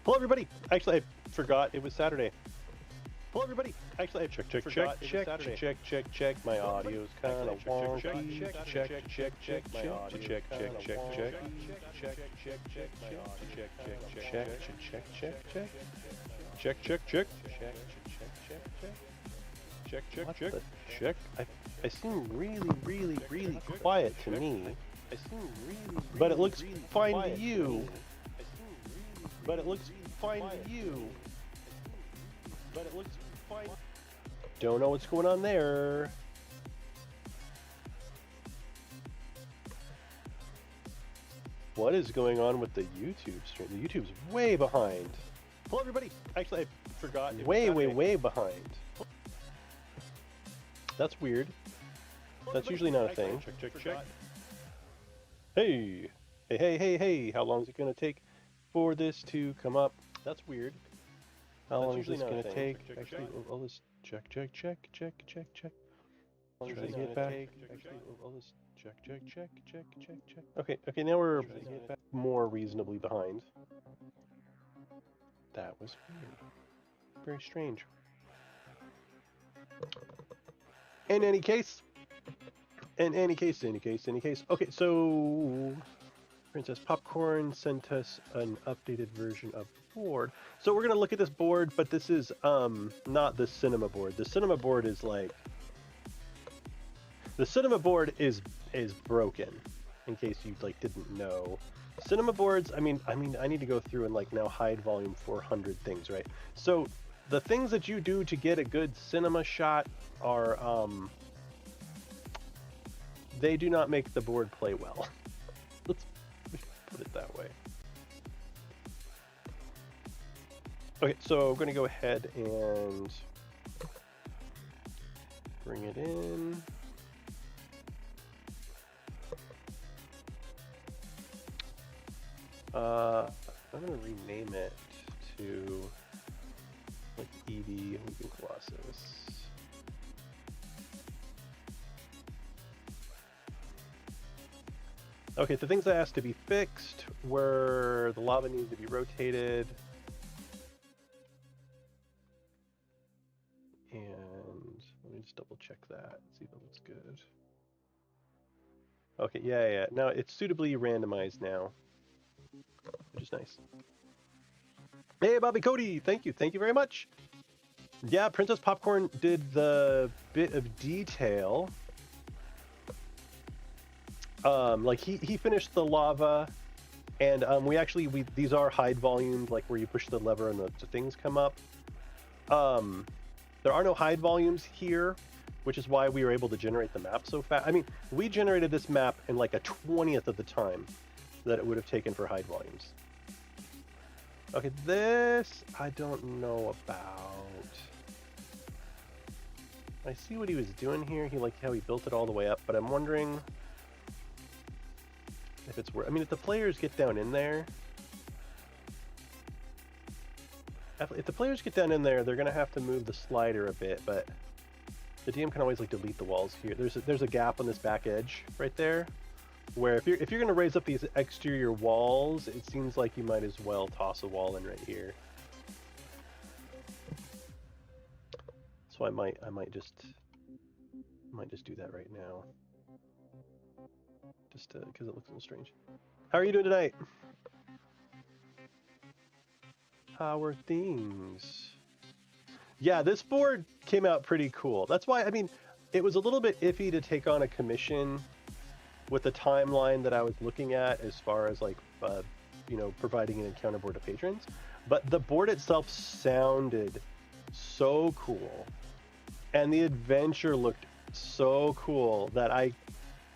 Hello, everybody. Actually, I forgot it was Saturday. Hello, everybody. Actually, I check. My audio's kind of wonky. Check. My audio's check. I seem really quiet to me. But it looks fine to you. Don't know what's going on there. What is going on with the YouTube stream? The YouTube's way behind. Hello, everybody. Actually, I forgot. Way behind. That's weird. That's usually not a thing. Check. Hey. How long is it going to take for this to come up? That's weird. How long is this going to take? Actually, all this check. Try to get back. Actually, all this check. Okay, now we're more reasonably behind. That was weird. Very strange. In any case. Okay, so Princess Popcorn sent us an updated version of the board. So we're going to look at this board, but this is not the cinema board. The cinema board is like... The cinema board is broken, in case you didn't know. Cinema boards, I mean I need to go through and now hide volume 400 things, right? So the things that you do to get a good cinema shot are they do not make the board play well. Let's put it that way. Okay, so I'm going to go ahead and bring it in. I'm going to rename it to like Eevee Weeping Colossus. Okay, the things I asked to be fixed were the lava needs to be rotated. And let me just double check that, see if it looks good. Okay, yeah. Now it's suitably randomized now, which is nice. Hey, Bobby Cody, thank you very much. Yeah, Princess Popcorn did the bit of detail. Like he finished the lava, and we these are hide volumes, like where you push the lever and the things come up. There are no hide volumes here, which is why we were able to generate the map so fast. I mean, we generated this map in like a 20th of the time that it would have taken for hide volumes. Okay, this I don't know about. I see what he was doing here. He liked how he built it all the way up, but I'm wondering if it's worth. I mean, if the players get down in there, if the players get down in there, they're gonna have to move the slider a bit. But the DM can always like delete the walls here. There's a gap on this back edge right there, where if you're gonna raise up these exterior walls, it seems like you might as well toss a wall in right here. So I might just do that right now, just because it looks a little strange. How are you doing tonight? How are things? Yeah, this board came out pretty cool. That's why, I mean, it was a little bit iffy to take on a commission with the timeline that I was looking at as far as like, providing an encounter board to patrons. But the board itself sounded so cool, and the adventure looked so cool that I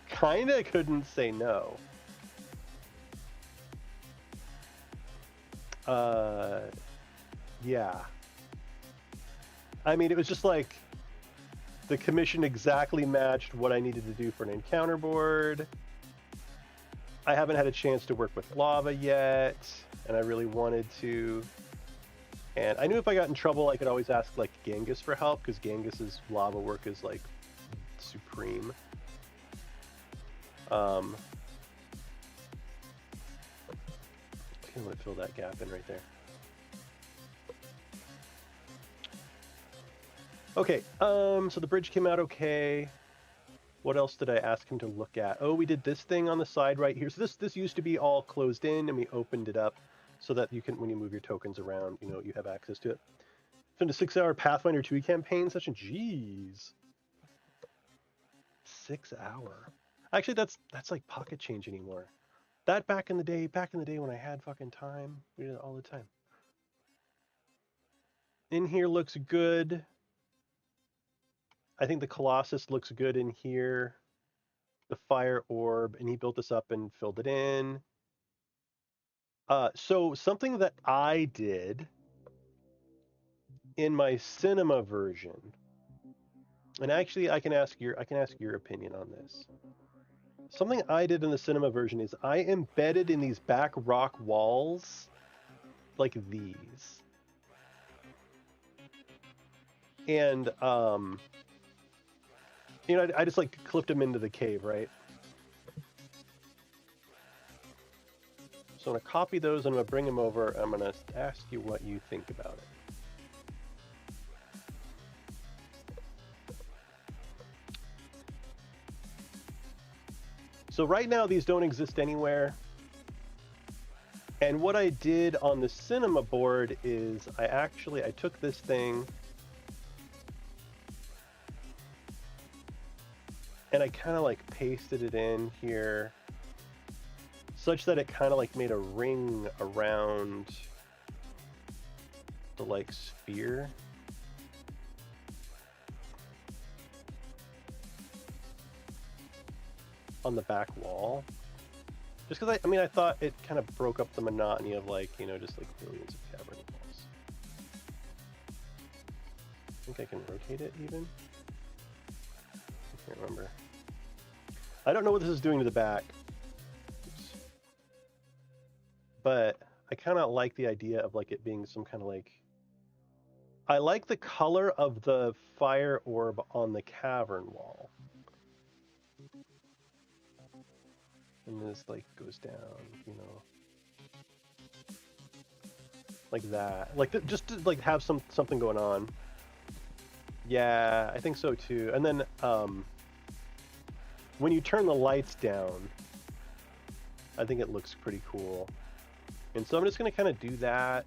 kind of couldn't say no. Yeah. I mean, it was just like the commission exactly matched what I needed to do for an encounter board. I haven't had a chance to work with lava yet, and I really wanted to. And I knew if I got in trouble, I could always ask like Genghis for help, because Genghis's lava work is like supreme. I want to fill that gap in right there. Okay, so the bridge came out okay. What else did I ask him to look at? Oh, we did this thing on the side right here. So this used to be all closed in, and we opened it up so that you can, when you move your tokens around, you have access to it. It's been a 6-hour Pathfinder 2 campaign session. Jeez. 6 hour. Actually, that's like pocket change anymore. That back in the day when I had fucking time, we did it all the time. In here looks good. I think the Colossus looks good in here. The fire orb, and he built this up and filled it in. So something that I did in my cinema version, and actually I can ask your opinion on this. Something I did in the cinema version is I embedded in these back rock walls like these. And I just like clipped them into the cave, right? So I'm going to copy those and I'm going to bring them over. I'm going to ask you what you think about it. So right now these don't exist anywhere. And what I did on the cinema board is I took this thing and I kind of like pasted it in here such that it kind of like made a ring around the like sphere. On the back wall. Just because I thought it kind of broke up the monotony of like, just like billions of cavern walls. think I can rotate it even? I can't remember. I don't know what this is doing to the back. Oops. But I kind of like the idea of like it being some kind of like... I like the color of the fire orb on the cavern wall. And this like goes down, you know. Like that. Like just to like have something going on. Yeah, I think so too. And then when you turn the lights down, I think it looks pretty cool. And so I'm just going to kind of do that.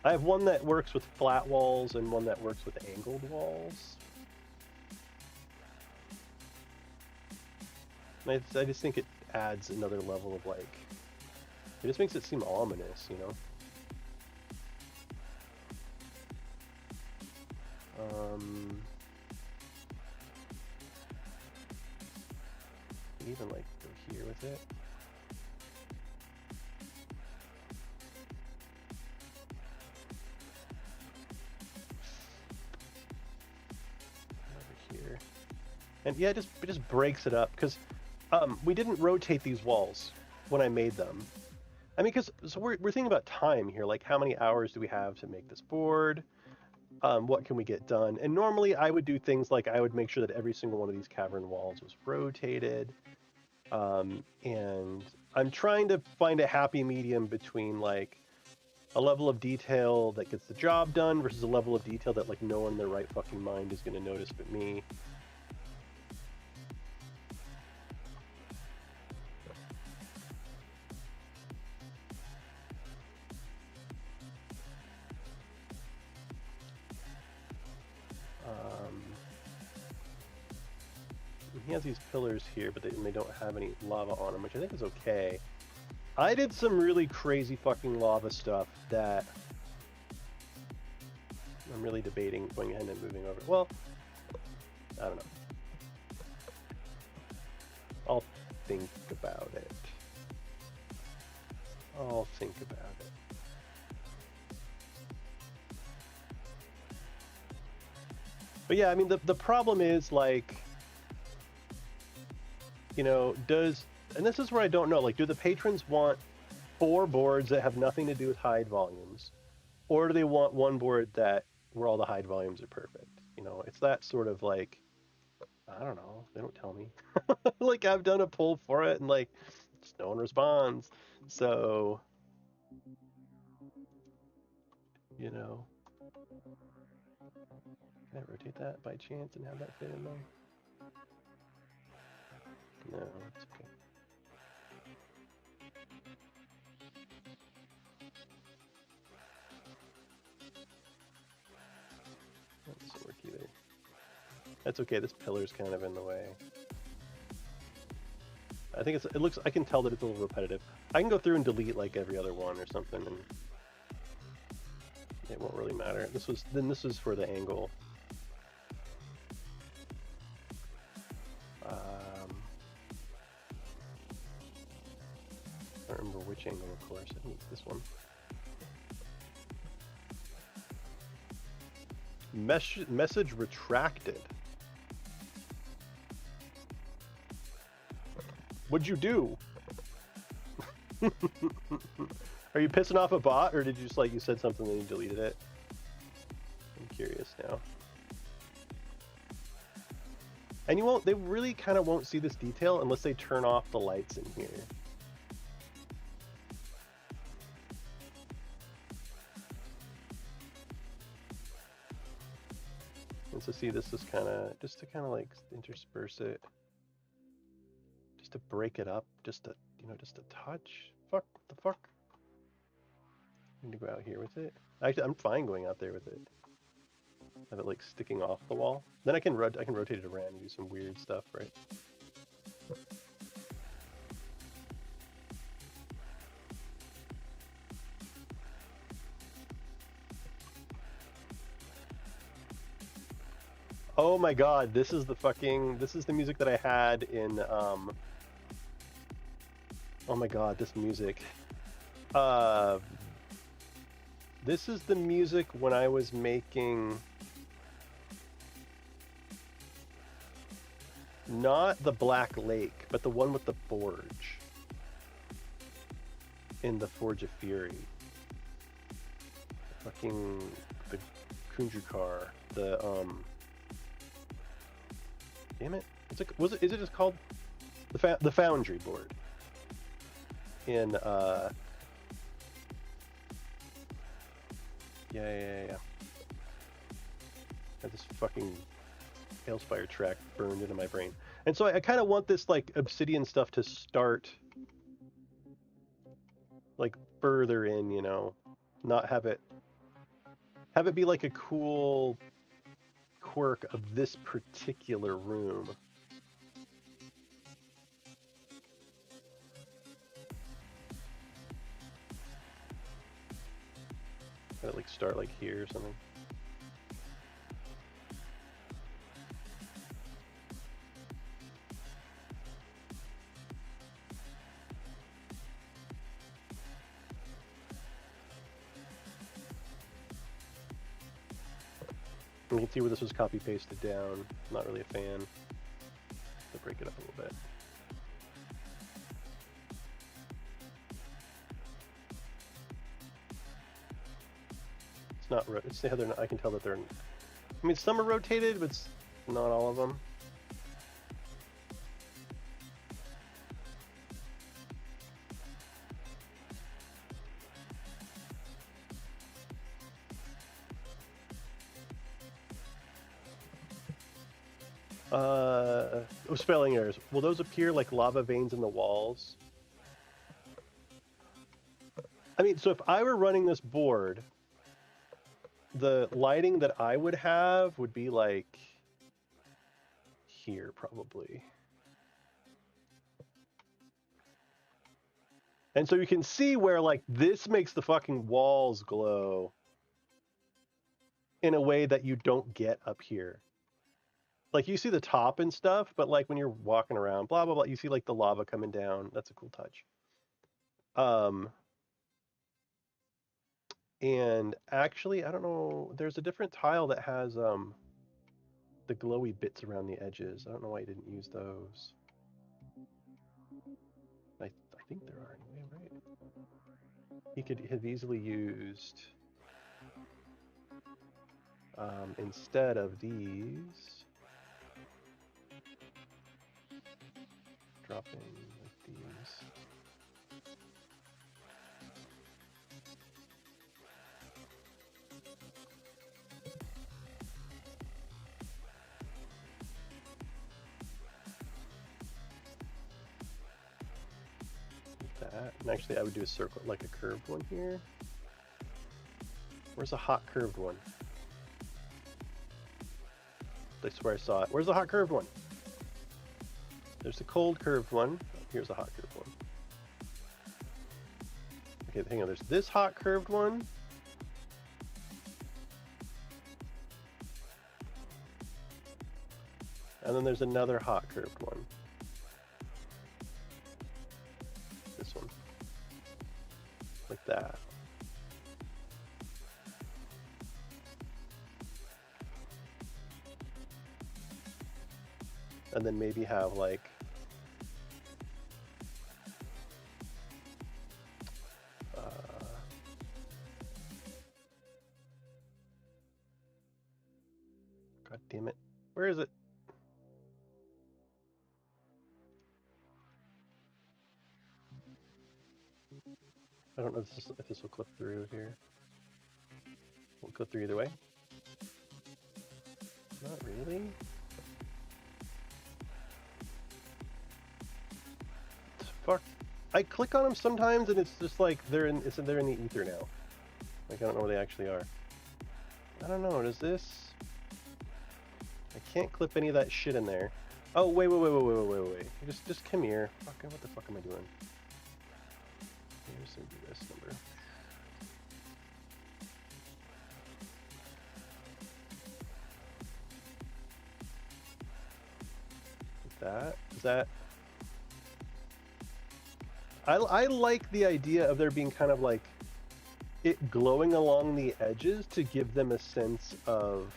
I have one that works with flat walls and one that works with angled walls. And I just think it adds another level of like, it just makes it seem ominous, you know? Even like go here with it. Over here. And yeah, it just breaks it up because we didn't rotate these walls when I made them. I mean, because so we're thinking about time here, like how many hours do we have to make this board? What can we get done? And normally I would do things like I would make sure that every single one of these cavern walls was rotated. And I'm trying to find a happy medium between like a level of detail that gets the job done versus a level of detail that like no one in their right fucking mind is going to notice but me. He has these pillars here, but they don't have any lava on them, which I think is okay. I did some really crazy fucking lava stuff that I'm really debating going ahead and moving over. Well, I don't know. I'll think about it. I'll think about it. But yeah, I mean, the problem is like, you know, and this is where I don't know, like, do the patrons want 4 boards that have nothing to do with hide volumes? Or do they want one board where all the hide volumes are perfect? You know, it's that sort of like, I don't know, they don't tell me. Like, I've done a poll for it and like, just no one responds. So, you know. Can I rotate that by chance and have that fit in there? No, it's okay. That doesn't work either. That's okay, this pillar's kind of in the way. I think it looks, I can tell that it's a little repetitive. I can go through and delete like every other one or something and it won't really matter. This is for the angle. I don't remember which angle, of course. I think it's this one. Message retracted. What'd you do? Are you pissing off a bot, or did you just like you said something and you deleted it? I'm curious now. And they really kind of won't see this detail unless they turn off the lights in here. And so see, this is just to kind of like intersperse it, just to break it up, just a touch. Fuck, what the fuck? I need to go out here with it. Actually, I'm fine going out there with it. Have it like sticking off the wall. Then I can rotate it around and do some weird stuff, right? Oh my god, this is the music that I had in, oh my god, this music. This is the music when I was making Not the Black Lake, but the one with the forge. In the Forge of Fury. Fucking the Kunjukar. The damn it. Is it just called the Foundry board? In yeah. I had this fucking Talespire track burned into my brain. And so I kind of want this like obsidian stuff to start like further in, you know, not have it be like a cool quirk of this particular room. Have it like start like here or something. You can see where this was copy pasted down. Not really a fan. To break it up a little bit. It's not. It's the other. I can tell that they're. I mean, some are rotated, but it's not all of them. Spelling errors. Will those appear like lava veins in the walls? I mean, so if I were running this board, the lighting that I would have would be like here, probably. And so you can see where like this makes the fucking walls glow in a way that you don't get up here. Like, you see the top and stuff, but, like, when you're walking around, blah, blah, blah, you see, like, the lava coming down. That's a cool touch. And actually, I don't know, there's a different tile that has, the glowy bits around the edges. I don't know why you didn't use those. I think there are anyway, right? He could have easily used, instead of these... dropping like these. Like that. And actually I would do a circle, like a curved one here. Where's a hot curved one? I swear I saw it. Where's the hot curved one? There's the cold curved one. Here's the hot curved one. Okay, hang on. There's this hot curved one. And then there's another hot curved one. This one. Like that. And then maybe have like God damn it. Where is it? I don't know if this will clip through here. Will it clip through either way? Not really. Fuck. I click on them sometimes and it's just like they're in the ether now. Like I don't know where they actually are. I don't know, does this... I can't clip any of that shit in there. Oh, wait. Just come here. Fuck, what the fuck am I doing? Here's do this number. Like that. Is that... I like the idea of there being kind of like it glowing along the edges to give them a sense of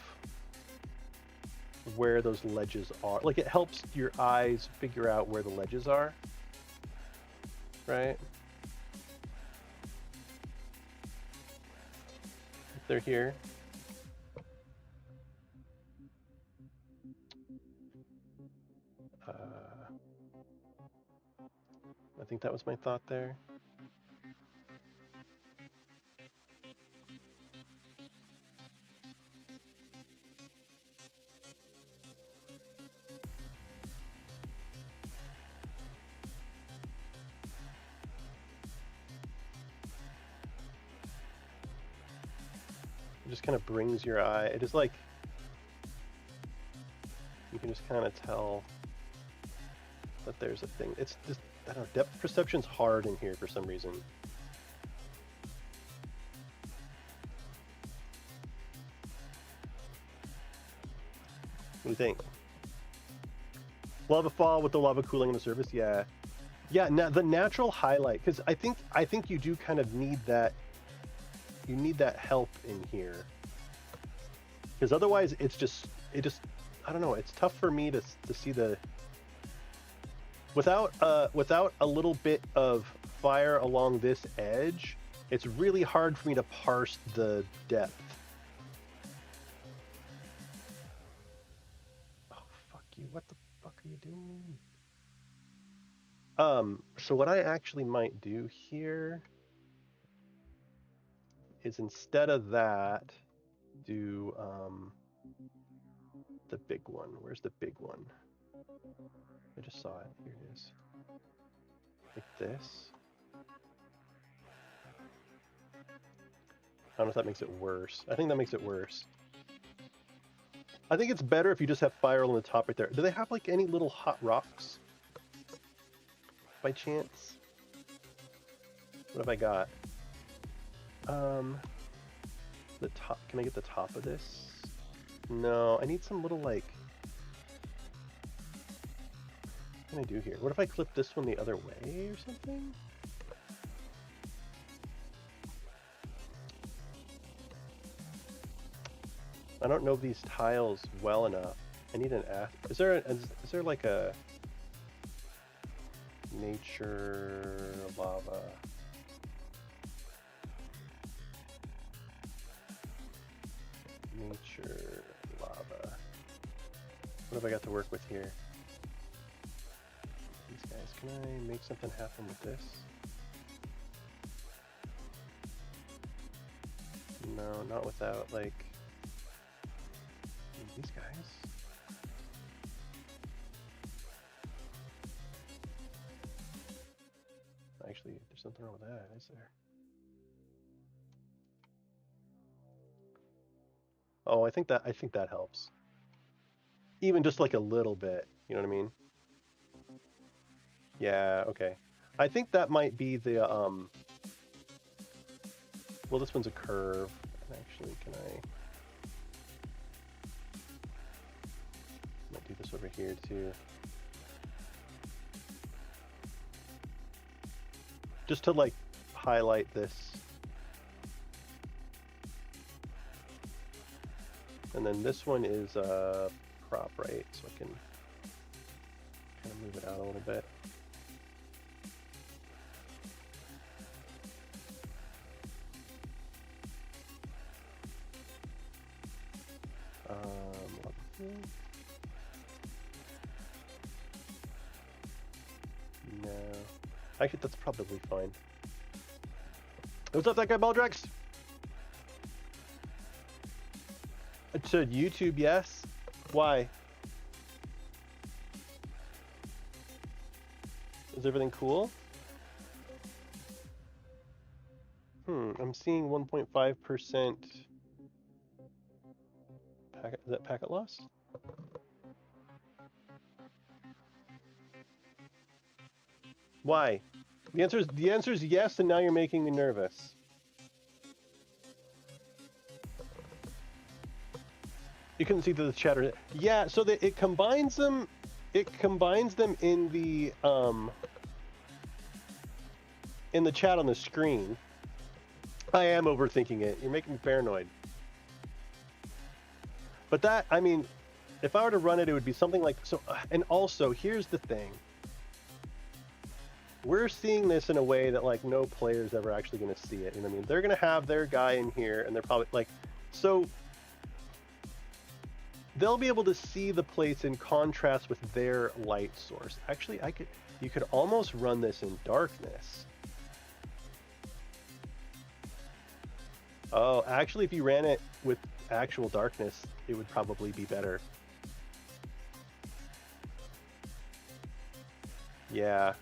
where those ledges are. Like, it helps your eyes figure out where the ledges are, right? If they're here. I think that was my thought there. It just kind of brings your eye. It is like, you can just kind of tell that there's a thing. It's just, I don't know, depth perception's hard in here for some reason. What do you think? Lava fall with the lava cooling on the surface, yeah. Yeah, the natural highlight, because I think you do kind of need that. You need that help in here, because otherwise it just I don't know. It's tough for me to see the without a little bit of fire along this edge. It's really hard for me to parse the depth. Oh fuck you! What the fuck are you doing? So what I actually might do here is, instead of that, do the big one. Where's the big one? I just saw it. Here it is. Like this. I don't know if that makes it worse. I think that makes it worse. I think it's better if you just have fire on the top right there. Do they have like any little hot rocks? By chance? What have I got? The top. Can I get the top of this? No, I need some little like. What can I do here? What if I clip this one the other way or something? I don't know these tiles well enough. I need an is there like a nature lava? Nature lava. What have I got to work with here? These guys, can I make something happen with this? No, not without like these guys. Actually, there's something wrong with that, is there? Oh, I think that helps. Even just like a little bit, you know what I mean? Yeah, okay. I think that might be the well, this one's a curve. Actually, can I might do this over here too. Just to like highlight this. And then this one is prop, right? So I can kind of move it out a little bit. No. Actually, that's probably fine. What's up, that guy Baldrex? To YouTube, yes. Why? Is everything cool? I'm seeing 1.5% packet. Is that packet loss? Why? The answer is yes, and now you're making me nervous. You couldn't see the chatter. Yeah, so that it combines them. It combines them in the chat on the screen. I am overthinking it. You're making me paranoid. But that, I mean, if I were to run it, it would be something like so. And also, here's the thing: we're seeing this in a way that like no player's ever actually going to see it. You know what I mean? They're going to have their guy in here, and they're probably like, so they'll be able to see the place in contrast with their light source. Actually, you could almost run this in darkness. Oh, actually, if you ran it with actual darkness, it would probably be better. Yeah.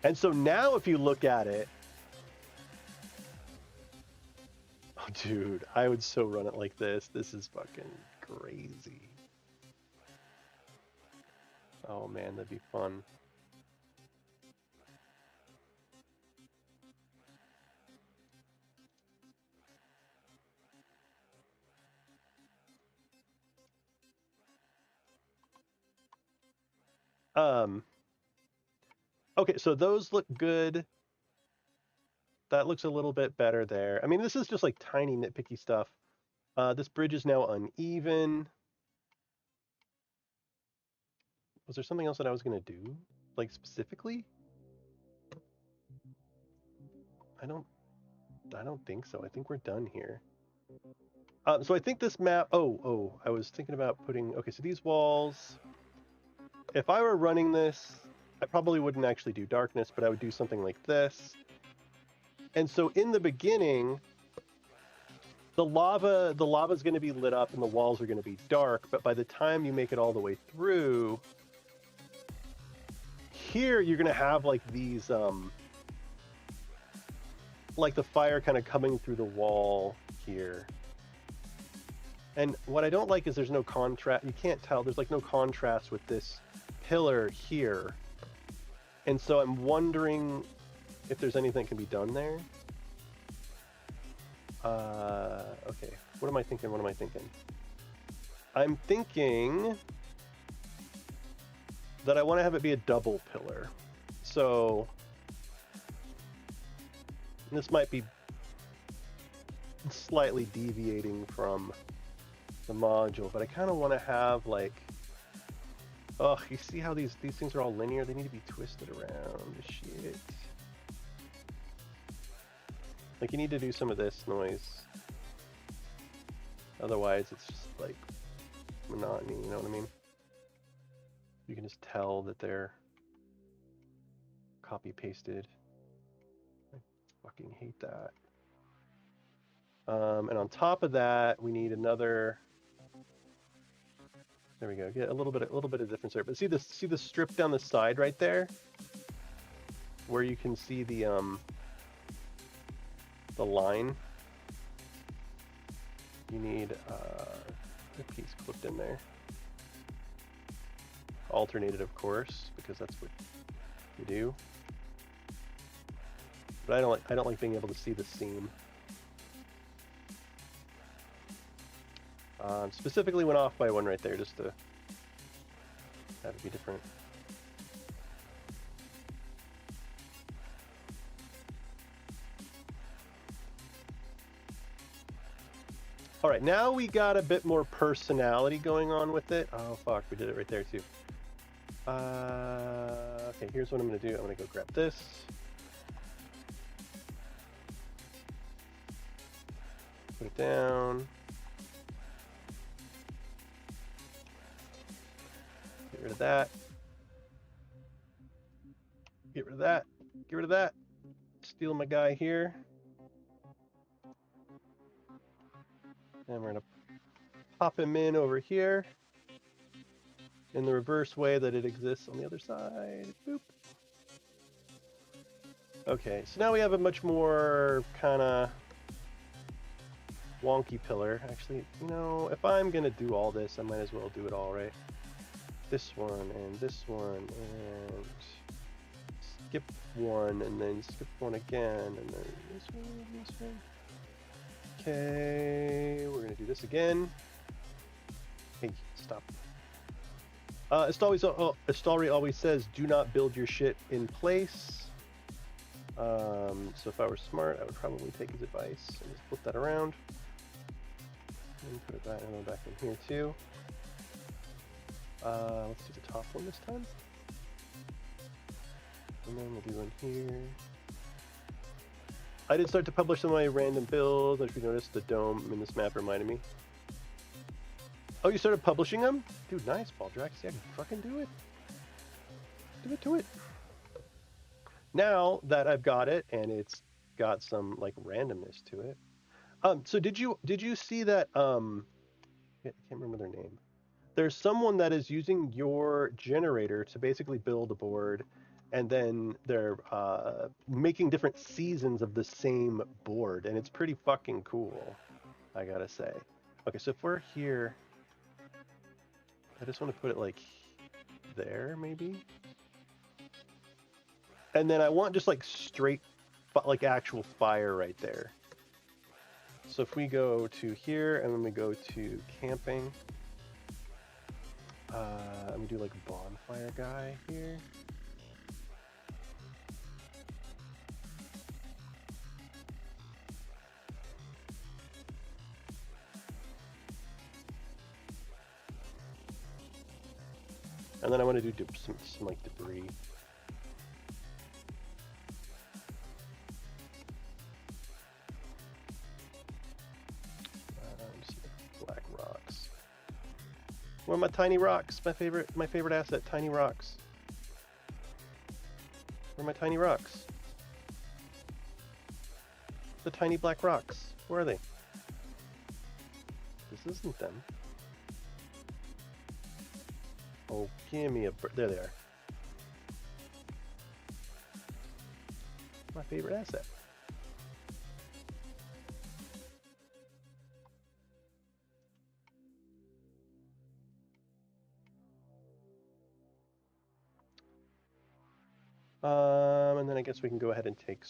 And so now if you look at it, oh, dude, I would so run it like this. This is fucking crazy. Oh man, that'd be fun. Okay, so those look good. That looks a little bit better there. I mean, this is just like tiny nitpicky stuff. This bridge is now uneven. Was there something else that I was going to do? Like specifically? I don't think so. I think we're done here. So I think this map, I was thinking about putting, okay, so these walls, if I were running this, I probably wouldn't actually do darkness, but I would do something like this. And so in the beginning, the lava's going to be lit up and the walls are going to be dark, but by the time you make it all the way through, here you're going to have like these, like the fire kind of coming through the wall here. And what I don't like is there's no contrast. You can't tell. There's like no contrast with this pillar here. And so I'm wondering if there's anything that can be done there. Okay. What am I thinking? I'm thinking that I want to have it be a double pillar. So this might be slightly deviating from the module, but I kind of want to have like, oh, you see how these things are all linear? They need to be twisted around. Shit. Like you need to do some of this noise. Otherwise, it's just like monotony. You know what I mean? You can just tell that they're copy pasted. I fucking hate that. And on top of that, we need another. There we go. Get a little bit of difference there. But see the strip down the side right there, where you can see the line. You need a piece clipped in there. Alternated, of course, because that's what you do. But I don't like being able to see the seam. Specifically went off by one right there, just to have it be different. All right, now we got a bit more personality going on with it. Oh fuck, we did it right there too. Okay, here's what I'm gonna do. I'm gonna go grab this. Put it down. Get rid of that. Get rid of that. Get rid of that. Steal my guy here. And we're going to pop him in over here in the reverse way that it exists on the other side. Boop. Okay, so now we have a much more kind of wonky pillar. Actually, you know, if I'm going to do all this, I might as well do it all, right? This one, and this one, and skip one, and then skip one again, and then this one. Okay, we're going to do this again. Hey, stop. Estalri always says, do not build your shit in place. So if I were smart, I would probably take his advice and just flip that around. And put it back in here too. Let's do the top one this time. And then we'll do one here. I did start to publish some of my random builds. If you noticed, the dome in this map reminded me. Oh, you started publishing them? Dude, nice, Baldrax. Yeah, fucking do it. Do it. Now that I've got it, and it's got some, like, randomness to it. So did you see that, I can't remember their name. There's someone that is using your generator to basically build a board, and then they're making different seasons of the same board, and it's pretty fucking cool, I gotta say. Okay, so if we're here, I just want to put it like there, maybe, and then I want just like straight, like actual fire right there. So if we go to here, and then we go to camping, let me do like a bonfire guy here. And then I want to do some like debris. Black rocks. Where are my tiny rocks? My favorite asset, tiny rocks. Where are my tiny rocks? The tiny black rocks. Where are they? This isn't them. Oh, give me a... There they are. My favorite asset. And then I guess we can go ahead and take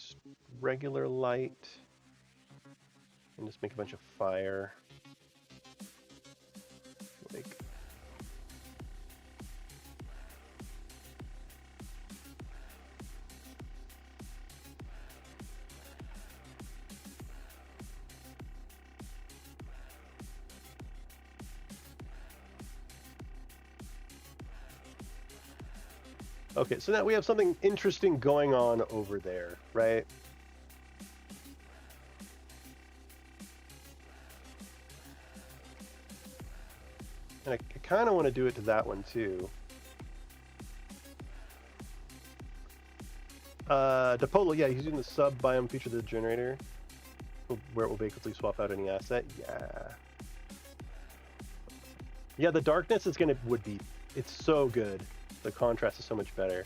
regular light and just make a bunch of fire. Like... Okay, so now we have something interesting going on over there, right? And I kind of want to do it to that one too. Dipolo, yeah, he's using the sub biome feature of the generator, where it will basically swap out any asset. Yeah, the darkness is it's so good. The contrast is so much better.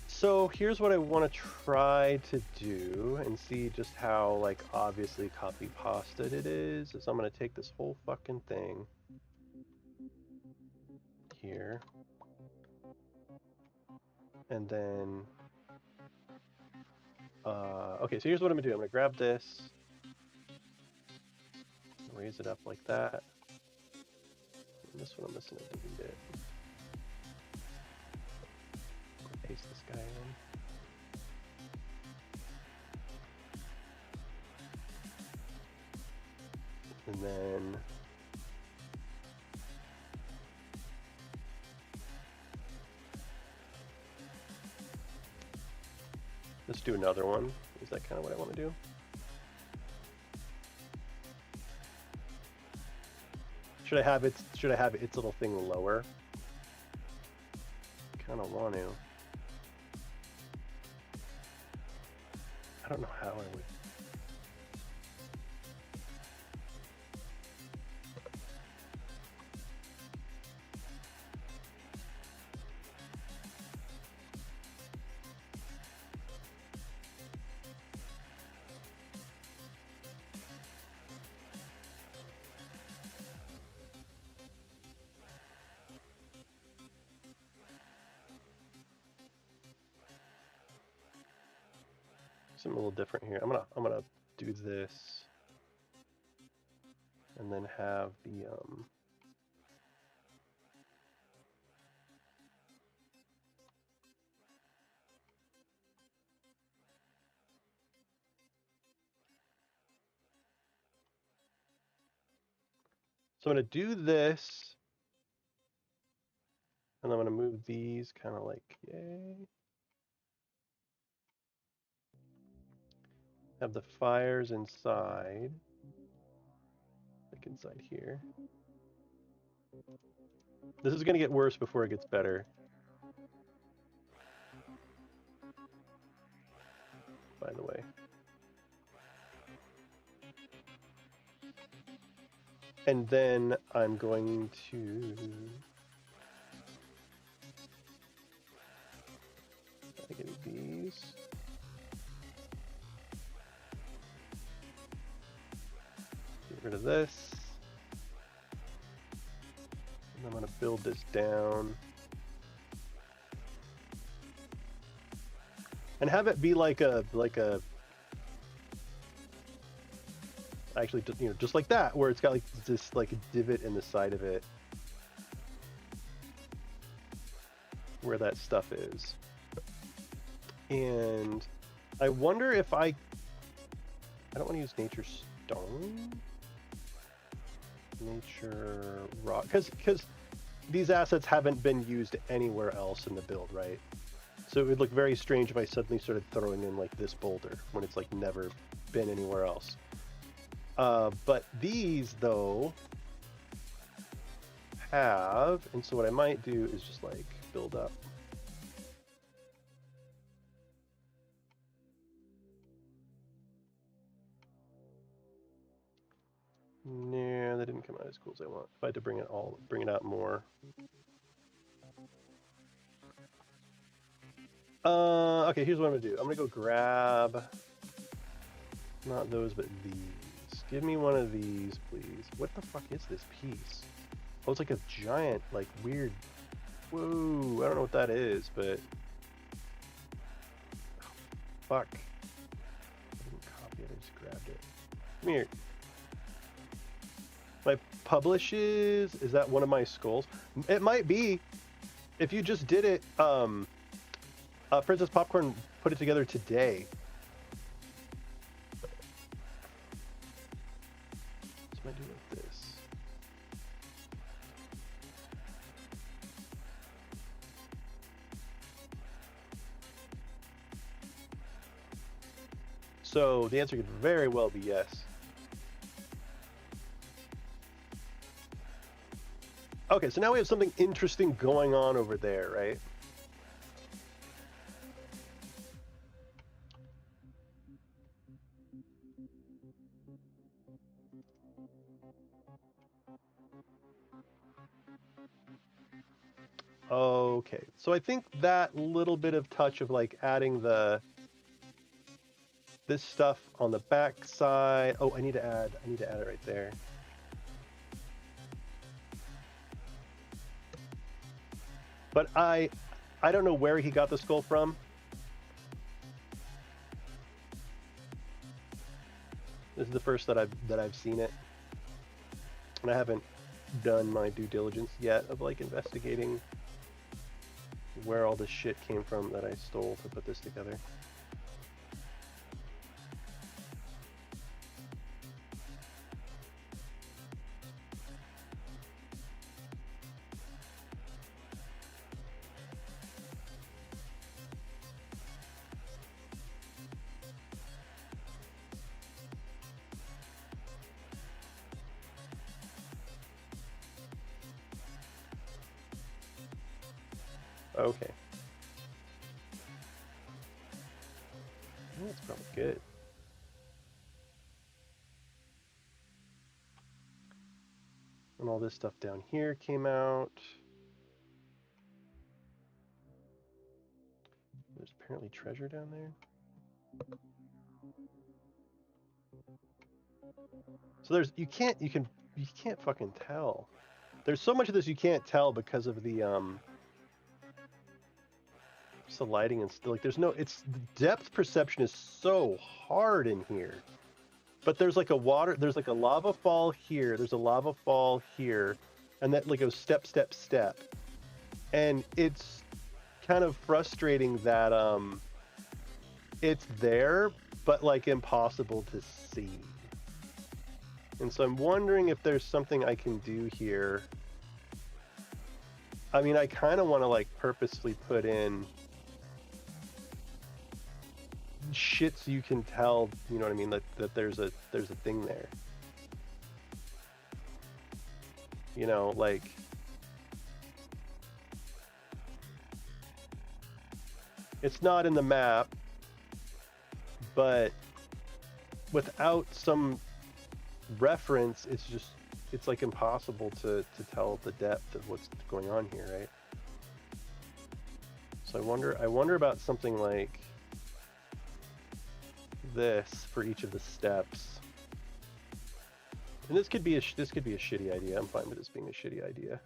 So here's what I want to try to do and see just how, like, obviously copy pasted it is. So I'm going to take this whole fucking thing here, and then okay, so here's what I'm going to do. I'm going to grab this, raise it up like that. And this one I'm just going to delete it. Paste this guy in. And then let's do another one. Is that kind of what I want to do? Should I have its little thing lower? Kind of want to. I don't know how I would. Something a little different here. I'm gonna do this, and then have the so I'm gonna do this, And I'm going to move these kind of like, yay. Have the fires inside. Like inside here. This is going to get worse before it gets better. By the way. And then I'm going to... get these. Get rid of this. And I'm going to build this down. And have it be like a actually, you know, just like that, where it's got like this like a divot in the side of it where that stuff is. And I wonder if I don't want to use nature stone, nature rock, because these assets haven't been used anywhere else in the build, right? So it would look very strange if I suddenly started throwing in like this boulder when it's like never been anywhere else. But these though have, and so what I might do is just like build up. Nah, that didn't come out as cool as I want. If I had to bring it out more. Okay, here's what I'm gonna do. I'm gonna go grab, not those, but these. Give me one of these, please. What the fuck is this piece? Oh, it's like a giant, like weird, whoa, I don't know what that is, but, oh, fuck. I didn't copy it, I just grabbed it. Come here. My publishes, is that one of my skulls? It might be. If you just did it, Princess Popcorn put it together today. This might do like this. So the answer could very well be yes. Okay, so now we have something interesting going on over there, right? Okay, so I think that little bit of touch of like adding this stuff on the back side. Oh, I need to add it right there. But I don't know where he got the skull from. This is the first that I've seen it, and I haven't done my due diligence yet of like investigating where all this shit came from that I stole to put this together. Okay. That's probably good. And all this stuff down here came out. There's apparently treasure down there. So there's you can't fucking tell. There's so much of this you can't tell because of the just the lighting and still like there's no, it's the depth perception is so hard in here. But there's like there's like a lava fall here, there's a lava fall here, and that like goes step, step, step. And it's kind of frustrating that it's there, but like impossible to see. And so I'm wondering if there's something I can do here I mean, I kind of want to like purposely put in shit so you can tell, you know what I mean, that there's a thing there. You know, like it's not in the map, but without some reference, it's like impossible to tell the depth of what's going on here, right? So I wonder about something like this for each of the steps. And this could be a shitty idea. I'm fine with this being a shitty idea.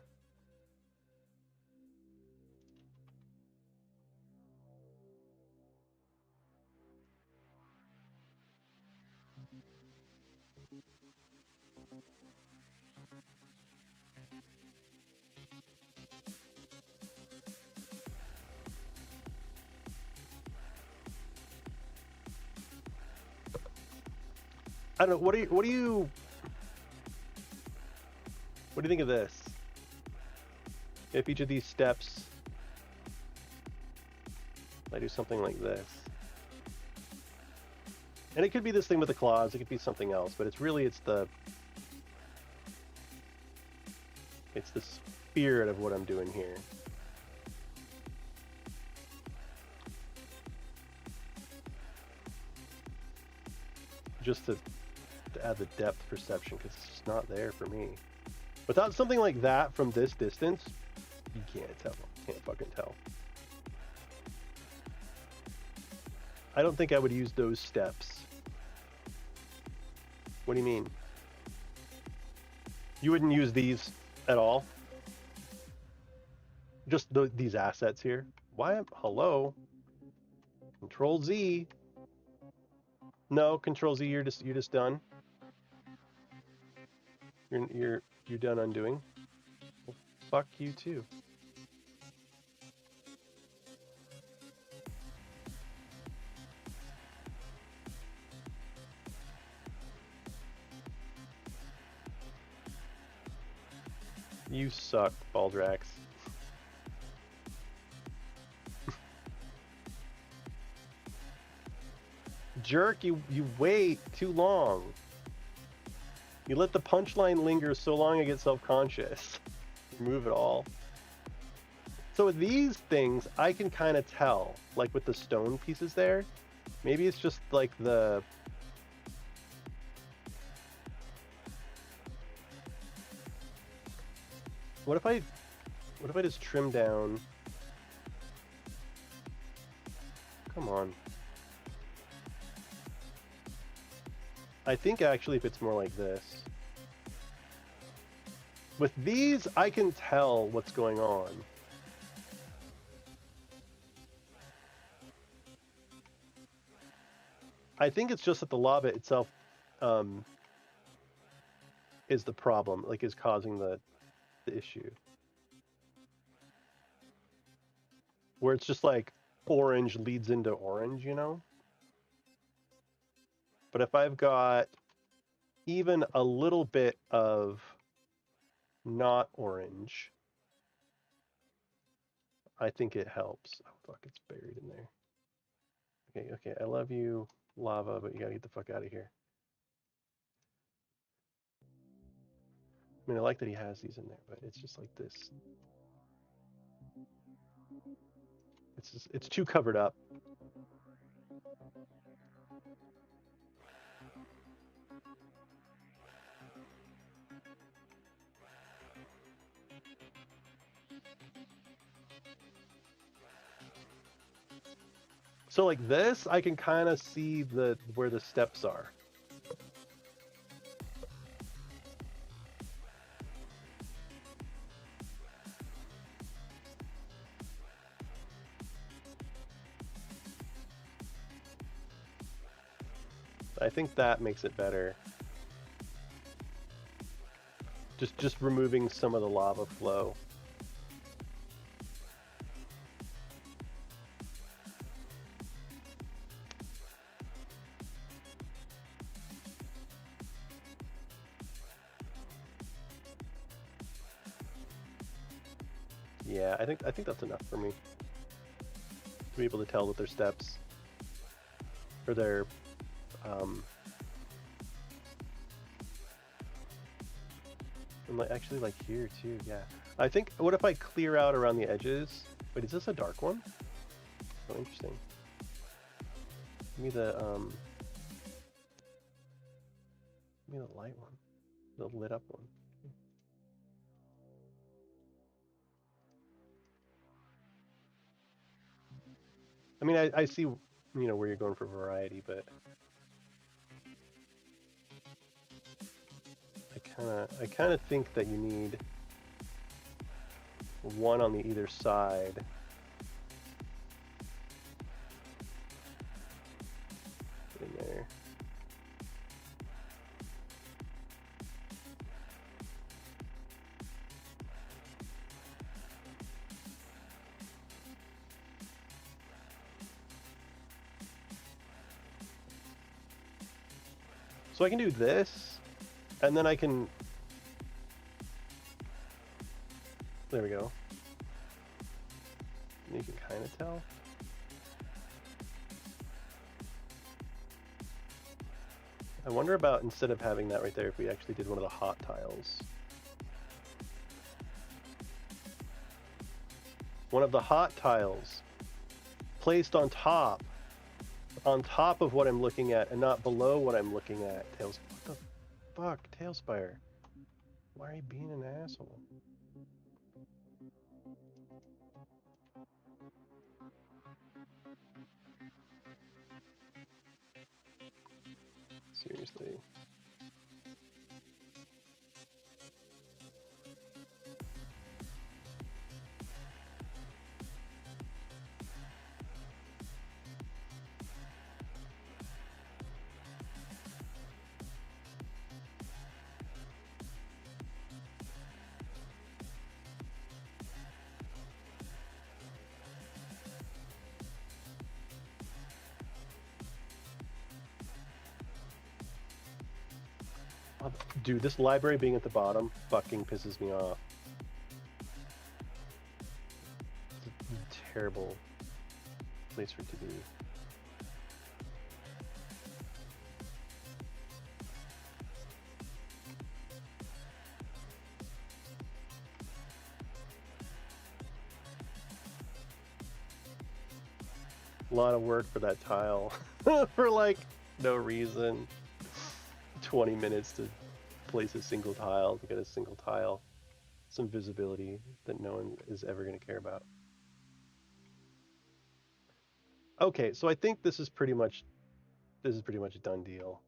I don't know. What do you think of this? If each of these steps, I do something like this, and it could be this thing with the claws. It could be something else, but it's the spirit of what I'm doing here. Just to add the depth perception, because it's just not there for me. Without something like that from this distance, you can't tell. Can't fucking tell. I don't think I would use those steps. What do you mean? You wouldn't use these at all? Just these assets here? Why? Hello? Control Z. No, Control Z. You're just done. You're done undoing. Well, fuck you too. You suck, Baldrax. Jerk, you wait too long. You let the punchline linger so long I get self-conscious. Remove it all. So with these things, I can kind of tell, like with the stone pieces there, maybe it's just like the... What if I just trim down? Come on. I think actually if it's more like this. With these, I can tell what's going on. I think it's just that the lava itself is the problem, like is causing the issue. Where it's just like orange leads into orange, you know? But if I've got even a little bit of not orange, I think it helps. Oh, fuck, it's buried in there. Okay, I love you, lava, but you gotta get the fuck out of here. I mean, I like that he has these in there, but it's just like this. It's too covered up. So like this, I can kind of see where the steps are. I think that makes it better. Just removing some of the lava flow. Yeah, I think that's enough for me to be able to tell that their steps or their and like actually like here too. Yeah, I think. What if I clear out around the edges? Wait, is this a dark one? Oh, interesting. Give me the light one, the lit up one. I mean, I see, where you're going for variety, but I kind of think that you need one on the either side. In there. So I can do this, and then I can... There we go. You can kind of tell. I wonder about, instead of having that right there, if we actually did one of the hot tiles. One of the hot tiles placed on top of what I'm looking at and not below what I'm looking at. What the fuck, Talespire? Why are you being an asshole? Seriously. Dude, this library being at the bottom fucking pisses me off. It's a terrible place for it to be. A lot of work for that tile. For like no reason. 20 minutes to place a single tile, to get a single tile. Some visibility that no one is ever going to care about. Okay, so I think this is pretty much a done deal.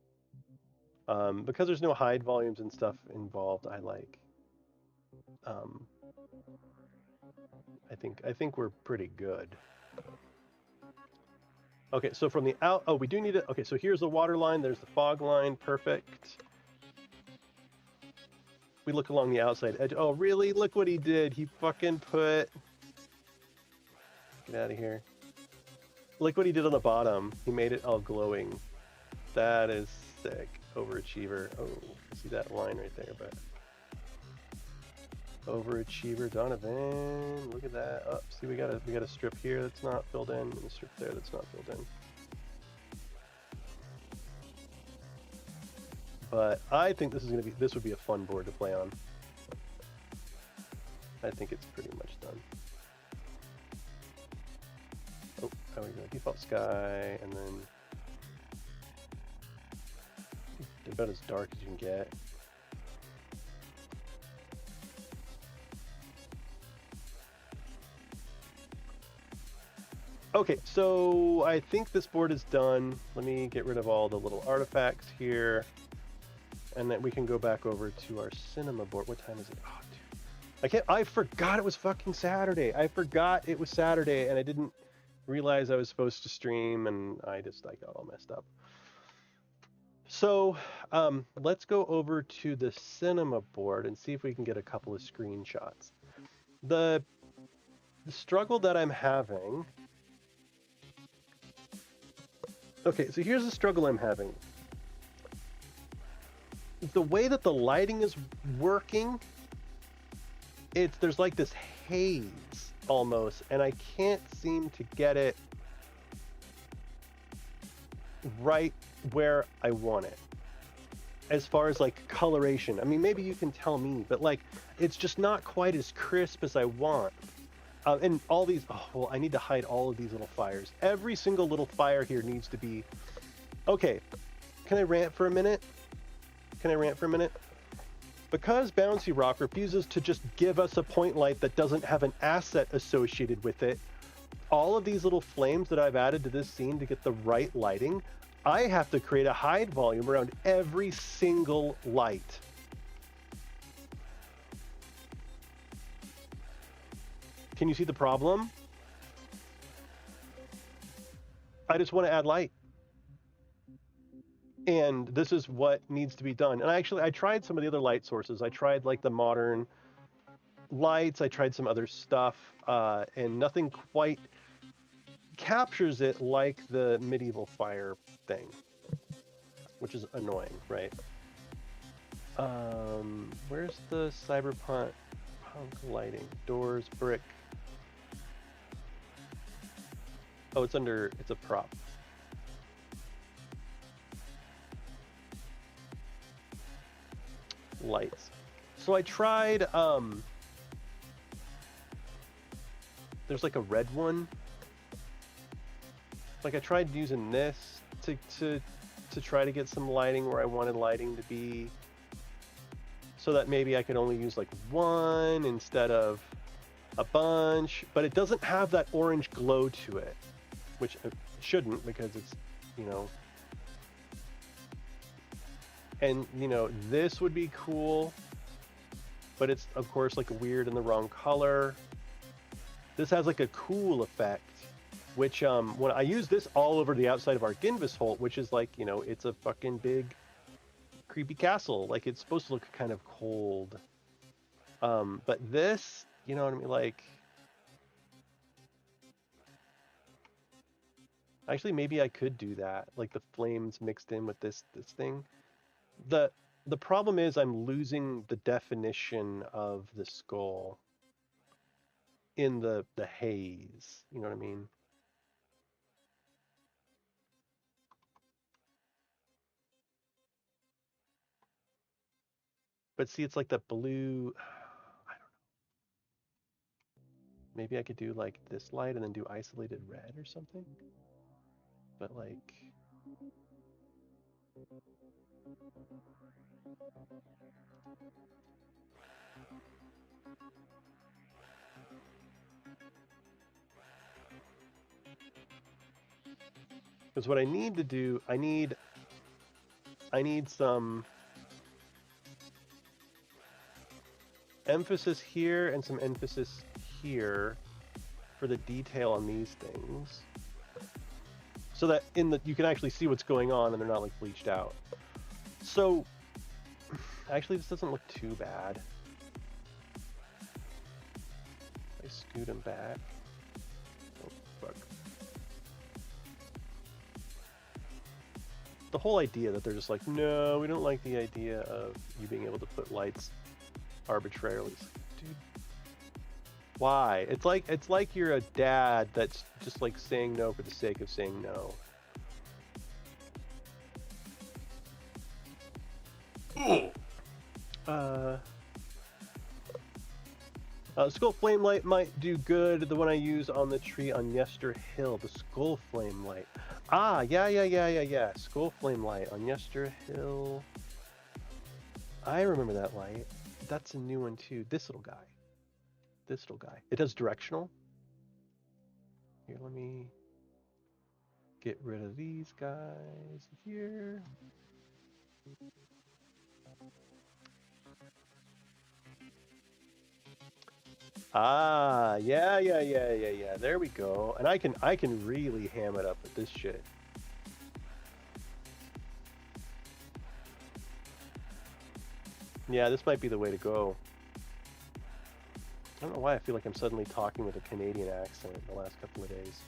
Because there's no hide volumes and stuff involved, I think we're pretty good. Okay, so from the out, we do need it. Okay, so here's the water line, there's the fog line, perfect. We look along the outside edge. Oh, really? Look what he did. He fucking put... Get out of here. Look what he did on the bottom. He made it all glowing. That is sick. Overachiever. Oh, see that line right there, but... Overachiever Donovan. Look at that. Oh, see, we got a strip here that's not filled in, and a strip there that's not filled in. But I think this would be a fun board to play on. I think it's pretty much done. Oh, there we go. Default sky, and then about as dark as you can get. Okay, so I think this board is done. Let me get rid of all the little artifacts here. And then we can go back over to our cinema board. What time is it? Oh, dude. I forgot it was fucking Saturday. I forgot it was Saturday, and I didn't realize I was supposed to stream, and I got all messed up. So let's go over to the cinema board and see if we can get a couple of screenshots. The struggle that I'm having... Okay, so here's the struggle I'm having. The way that the lighting is working, there's like this haze almost, and I can't seem to get it right where I want it. As far as like coloration, I mean, maybe you can tell me, but like, it's just not quite as crisp as I want. And all these, oh, well, I need to hide all of these little fires. Every single little fire here needs to be, okay, can I rant for a minute? Can I rant for a minute? Because Bouncy Rock refuses to just give us a point light that doesn't have an asset associated with it, all of these little flames that I've added to this scene to get the right lighting, I have to create a hide volume around every single light. Can you see the problem? I just want to add light. And this is what needs to be done. And I tried some of the other light sources. I tried like the modern lights. I tried some other stuff, and nothing quite captures it like the medieval fire thing, which is annoying, right? Where's the cyberpunk lighting? Doors, brick. Oh, it's a prop. Lights. So I tried, there's like a red one. Like I tried using this to try to get some lighting where I wanted lighting to be, so that maybe I could only use like one instead of a bunch, but it doesn't have that orange glow to it, which it shouldn't, because it's, you know, and you know, this would be cool, but it's of course like weird in the wrong color. This has like a cool effect, which when I use this all over the outside of our Ginvis Holt, which is like, you know, it's a fucking big creepy castle, like it's supposed to look kind of cold, but this, you know what I mean, like, actually maybe I could do that, like the flames mixed in with this thing. The problem is I'm losing the definition of the skull in the haze, you know what I mean? But see, it's like the blue, I don't know. Maybe I could do like this light and then do isolated red or something. But like, because what I need to do, I need some emphasis here and some emphasis here for the detail on these things, so that you can actually see what's going on and they're not like bleached out. So actually this doesn't look too bad. I scoot them back. Oh fuck. The whole idea that they're just like, no, we don't like the idea of you being able to put lights arbitrarily. Dude, why? It's like you're a dad that's just like saying no for the sake of saying no. Skull Flame Light might do good. The one I use on the tree on Yester Hill. The Skull Flame Light. Ah, yeah. Skull Flame Light on Yester Hill. I remember that light. That's a new one too. This little guy. It does directional. Here, let me get rid of these guys here. Ah, yeah. There we go. And I can really ham it up with this shit. Yeah, this might be the way to go. I don't know why I feel like I'm suddenly talking with a Canadian accent the last couple of days.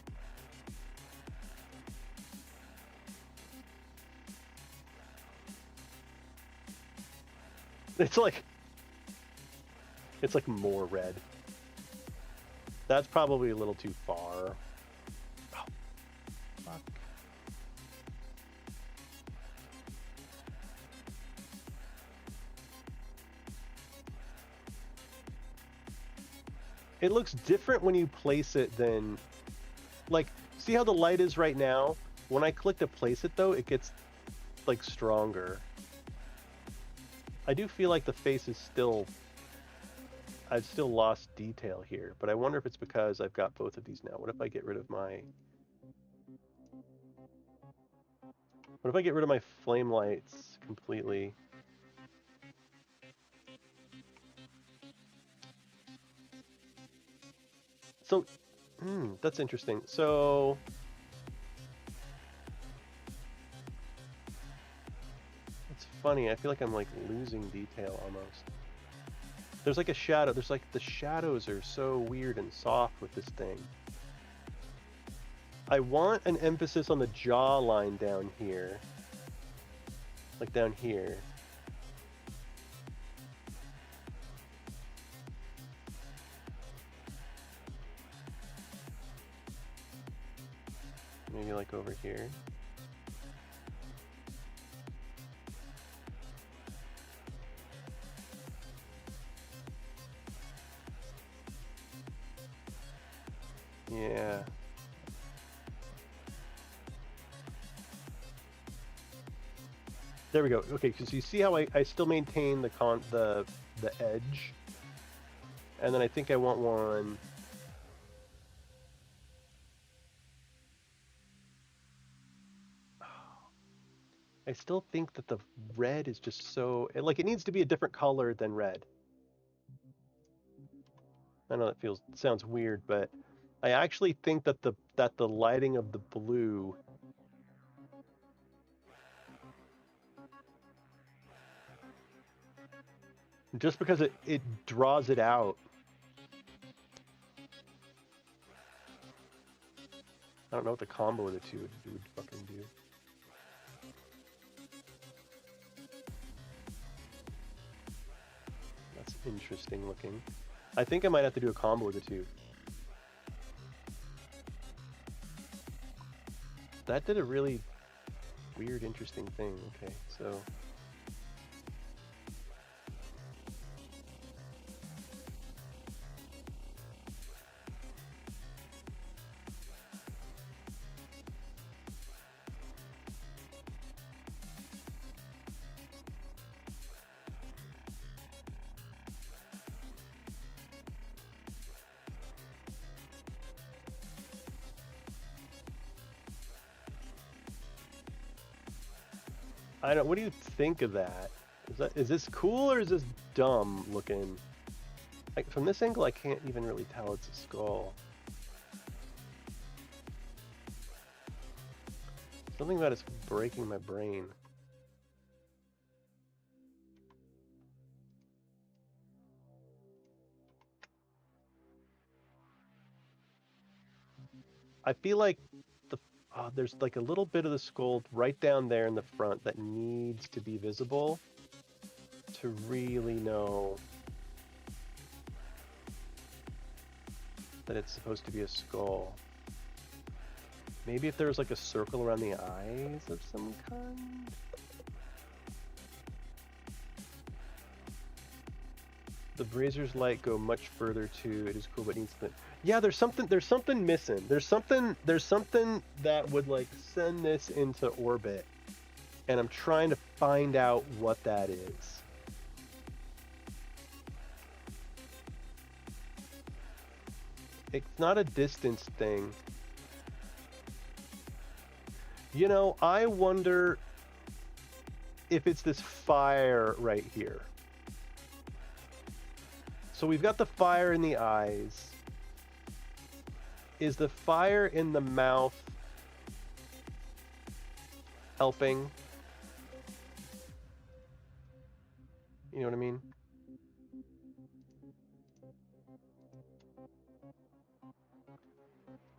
It's like more red. That's probably a little too far. Oh, fuck. It looks different when you place it than, like, see how the light is right now? When I click to place it though, it gets like stronger. I do feel like the face is still, I've still lost detail here, but I wonder if it's because I've got both of these now. What if I get rid of my, what if I get rid of my flame lights completely? So, that's interesting. So, it's funny. I feel like I'm like losing detail almost. There's like a shadow. There's like the shadows are so weird and soft with this thing. I want an emphasis on the jawline down here. Like down here. Maybe like over here. Yeah. There we go. Okay, because you see how I still maintain the edge, and then I think I want one. I still think that the red is just so, like, it needs to be a different color than red. I know that sounds weird, but I actually think that the lighting of the blue just because it draws it out. I don't know what the combo of the two would fucking do. That's interesting looking. I think I might have to do a combo of the two. That did a really weird, interesting thing. Okay, so I don't. What do you think of that? Is this cool or is this dumb looking? Like from this angle, I can't even really tell it's a skull. Something about it's breaking my brain. I feel like there's like a little bit of the skull right down there in the front that needs to be visible to really know that it's supposed to be a skull. Maybe if there was like a circle around the eyes of some kind? The Brazer's light go much further too. It is cool, but needs to. Yeah, there's something missing. There's something that would like send this into orbit, and I'm trying to find out what that is. It's not a distance thing. You know, I wonder if it's this fire right here. So we've got the fire in the eyes. Is the fire in the mouth helping? You know what I mean?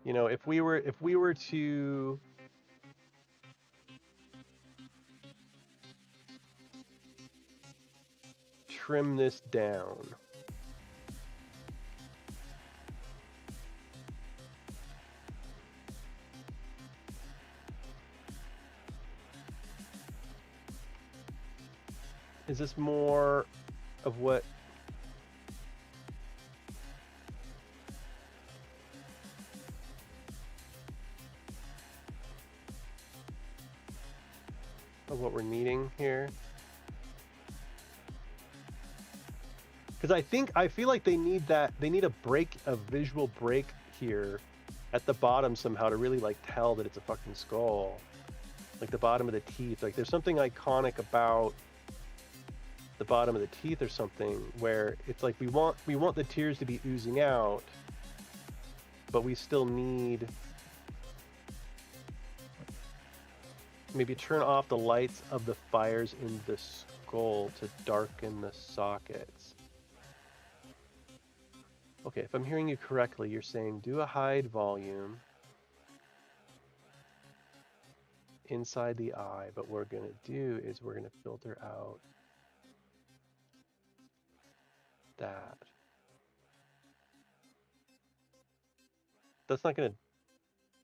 You know, if we were to trim this down. Is this more of what... of what we're needing here? Because I feel like they need a break, a visual break here at the bottom somehow to really like tell that it's a fucking skull. Like the bottom of the teeth. Like there's something iconic about the bottom of the teeth or something where it's like we want the tears to be oozing out, but we still need maybe turn off the lights of the fires in the skull to darken the sockets. Okay, if I'm hearing you correctly, you're saying do a hide volume inside the eye, but what we're going to do is we're going to filter out that. That's not going to...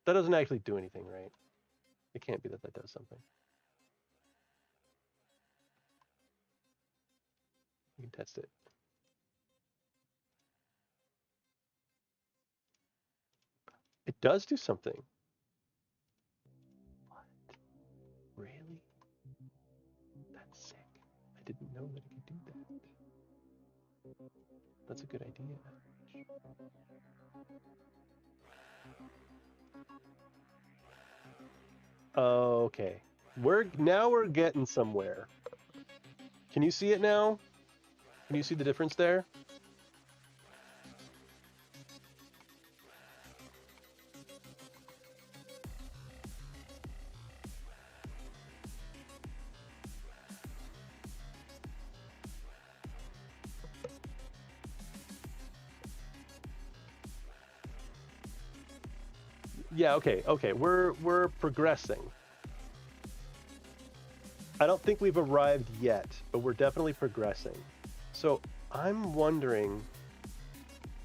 that doesn't actually do anything, right? It can't be that that does something. You can test it. It does do something. What? Really? That's sick. I didn't know that it could do that. That's a good idea. Okay. Now we're getting somewhere. Can you see it now? Can you see the difference there? Yeah, okay. We're progressing. I don't think we've arrived yet, but we're definitely progressing. So I'm wondering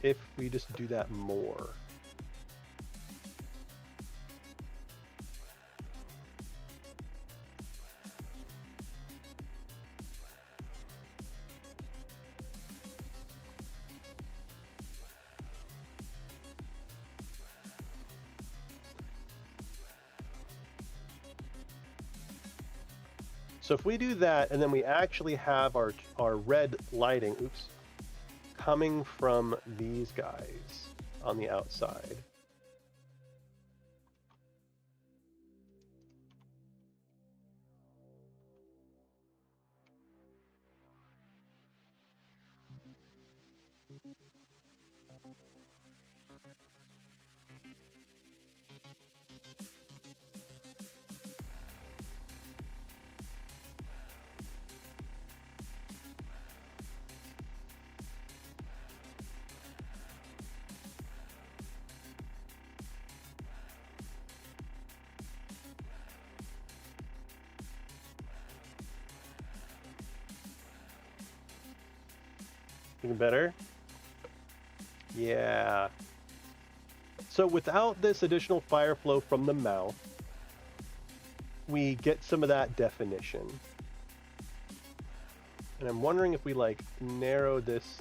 if we just do that more. So if we do that, and then we actually have our red lighting, oops, coming from these guys on the outside. Even better? Yeah. So without this additional fire flow from the mouth, we get some of that definition. And I'm wondering if we like narrow this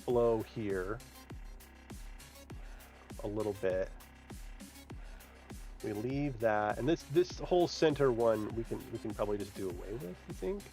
flow here a little bit. We leave that, and this whole center one we can probably just do away with, you think?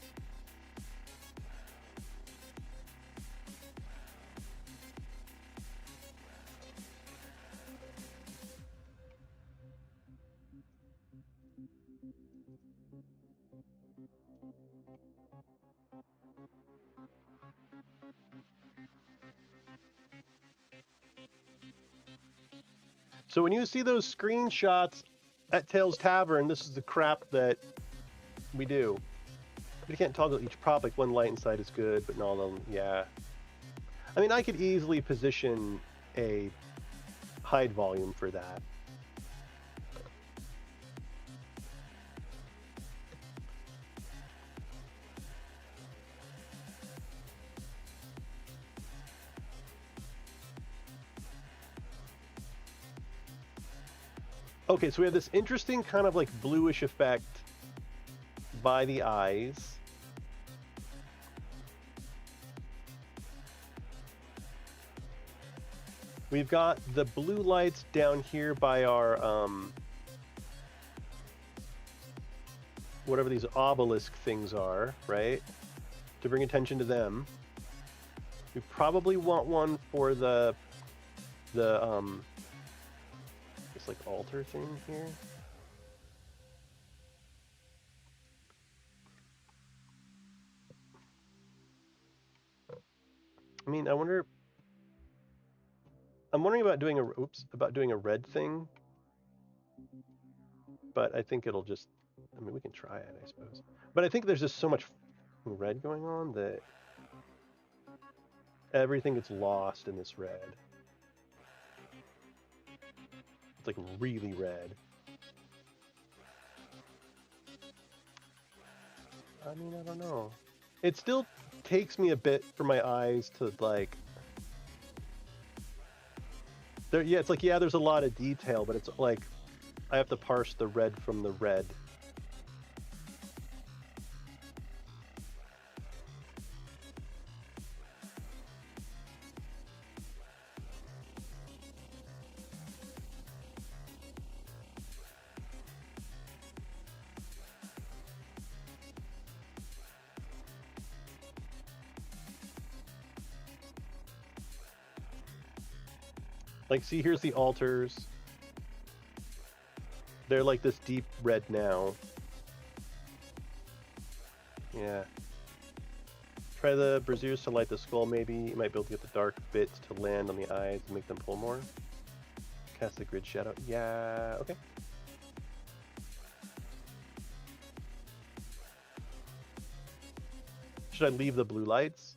So when you see those screenshots at Tails Tavern, this is the crap that we do. We can't toggle each prop, like one light inside is good, but not all of them, yeah. I mean, I could easily position a hide volume for that. Okay, so we have this interesting kind of like bluish effect by the eyes. We've got the blue lights down here by our whatever these obelisk things are, right? To bring attention to them. We probably want one for the this like altar thing here. I mean, I'm wondering about doing a red thing, but I think it'll just. I mean, we can try it, I suppose. But I think there's just so much red going on that everything gets lost in this red. It's like really red. I mean, I don't know. It still takes me a bit for my eyes to like. Yeah, it's like, yeah, there's a lot of detail, but it's like I have to parse the red from the red. Like, see, here's the altars. They're like this deep red now. Yeah. Try the braziers to light the skull, maybe. You might be able to get the dark bits to land on the eyes and make them pull more. Cast the grid shadow. Yeah, okay. Should I leave the blue lights?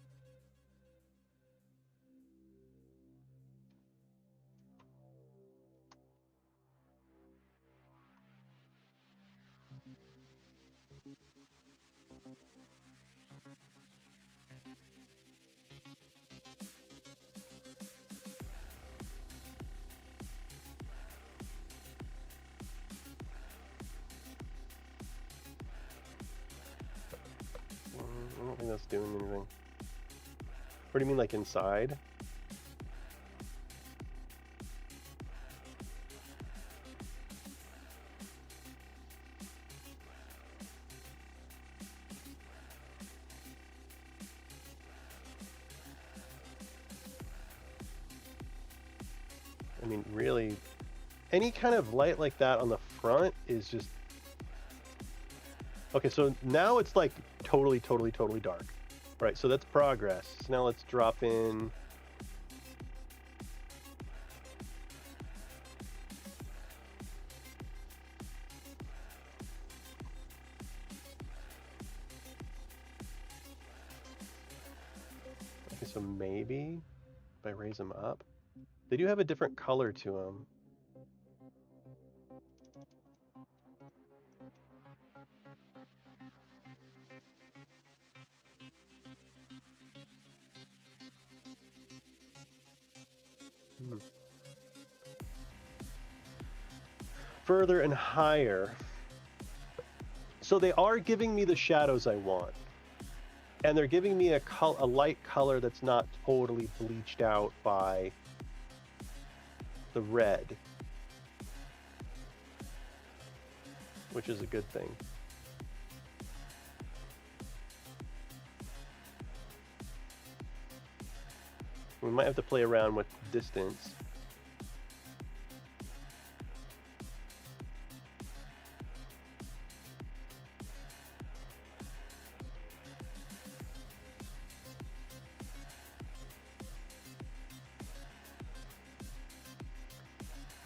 I don't think that's doing anything. What do you mean, like inside? I mean, really, any kind of light like that on the front is just... Okay, so now it's like totally dark. All right, so that's progress. So now let's drop in... Okay, so maybe if I raise them up... They do have a different color to them. Further and higher. So they are giving me the shadows I want. And they're giving me a light color that's not totally bleached out by the red. Which is a good thing. We might have to play around with distance.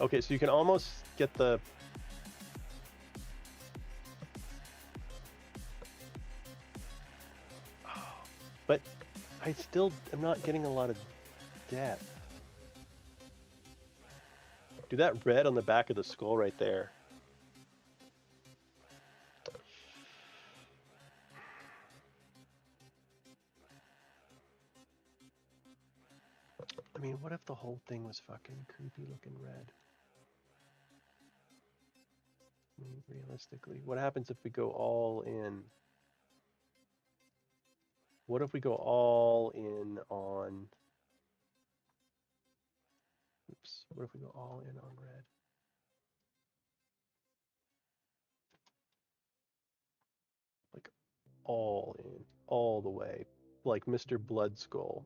Okay, so you can almost get the... But I still am not getting a lot of depth. Do that red on the back of the skull right there. I mean, what if the whole thing was fucking creepy looking red? I mean, realistically, what happens if we go all in? What if we go all in on this? What if we go all in on red? Like all in, all the way, like Mr. Bloodskull.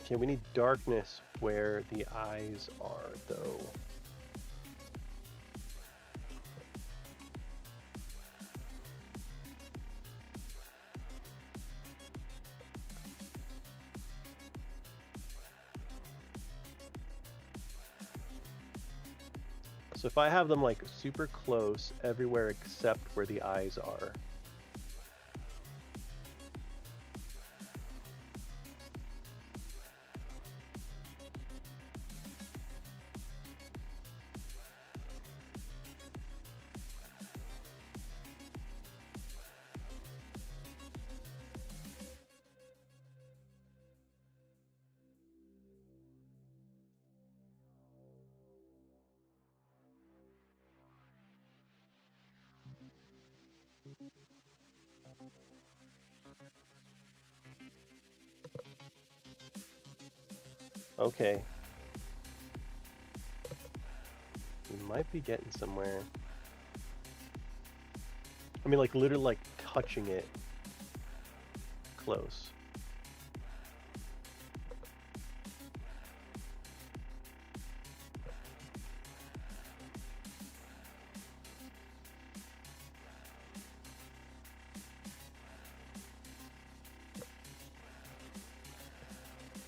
Okay, we need darkness where the eyes are, though. So if I have them like super close everywhere except where the eyes are. Okay. We might be getting somewhere. I mean, like, literally, like, touching it close.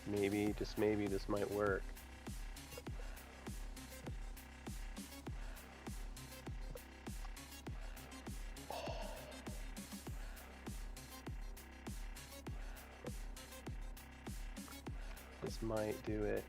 Maybe, just maybe, this might work. This might do it.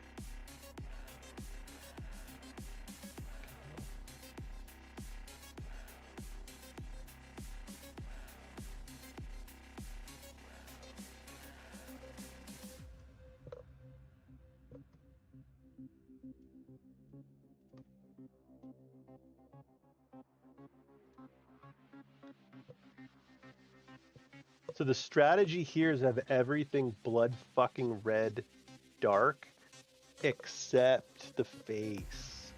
So the strategy here is have everything blood fucking red dark except the face.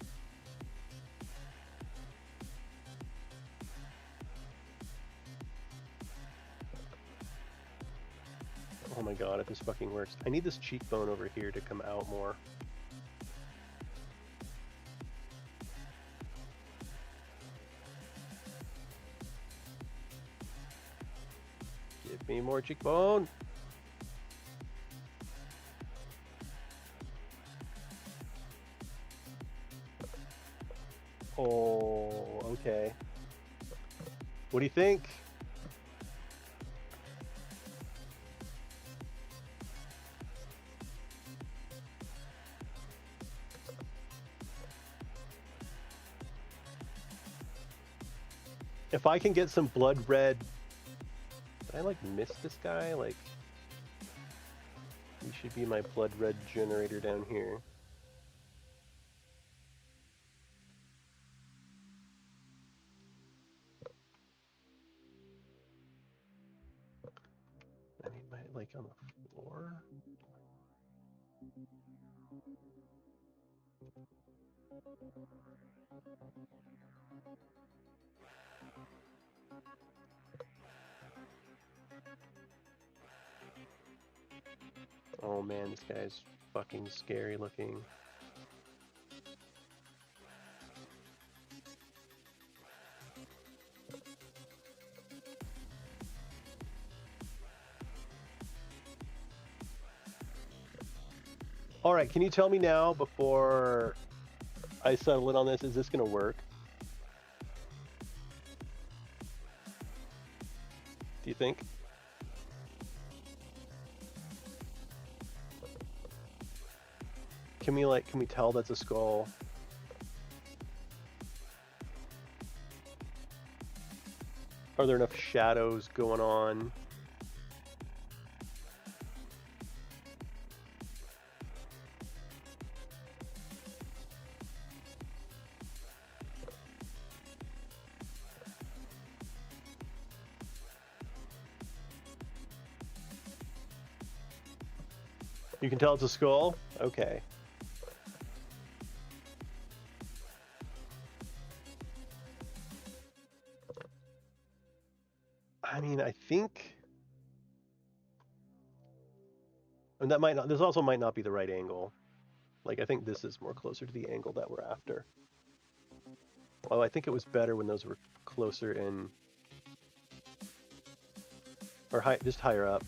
Oh my god, if this fucking works. I need this cheekbone over here to come out more. Give me more cheekbone. Oh, okay. What do you think? If I can get some blood red... Did I, like, miss this guy? Like... He should be my blood red generator down here. I need my, like, on the floor? Oh man, this guy's fucking scary looking. Alright, can you tell me now, before I settle in on this, is this going to work? think? Can we tell that's a skull? Are there enough shadows going on? You can tell it's a skull? Okay. I mean, I think... And that might not... This also might not be the right angle. Like, I think this is more closer to the angle that we're after. Oh, I think it was better when those were closer in... Or just higher up.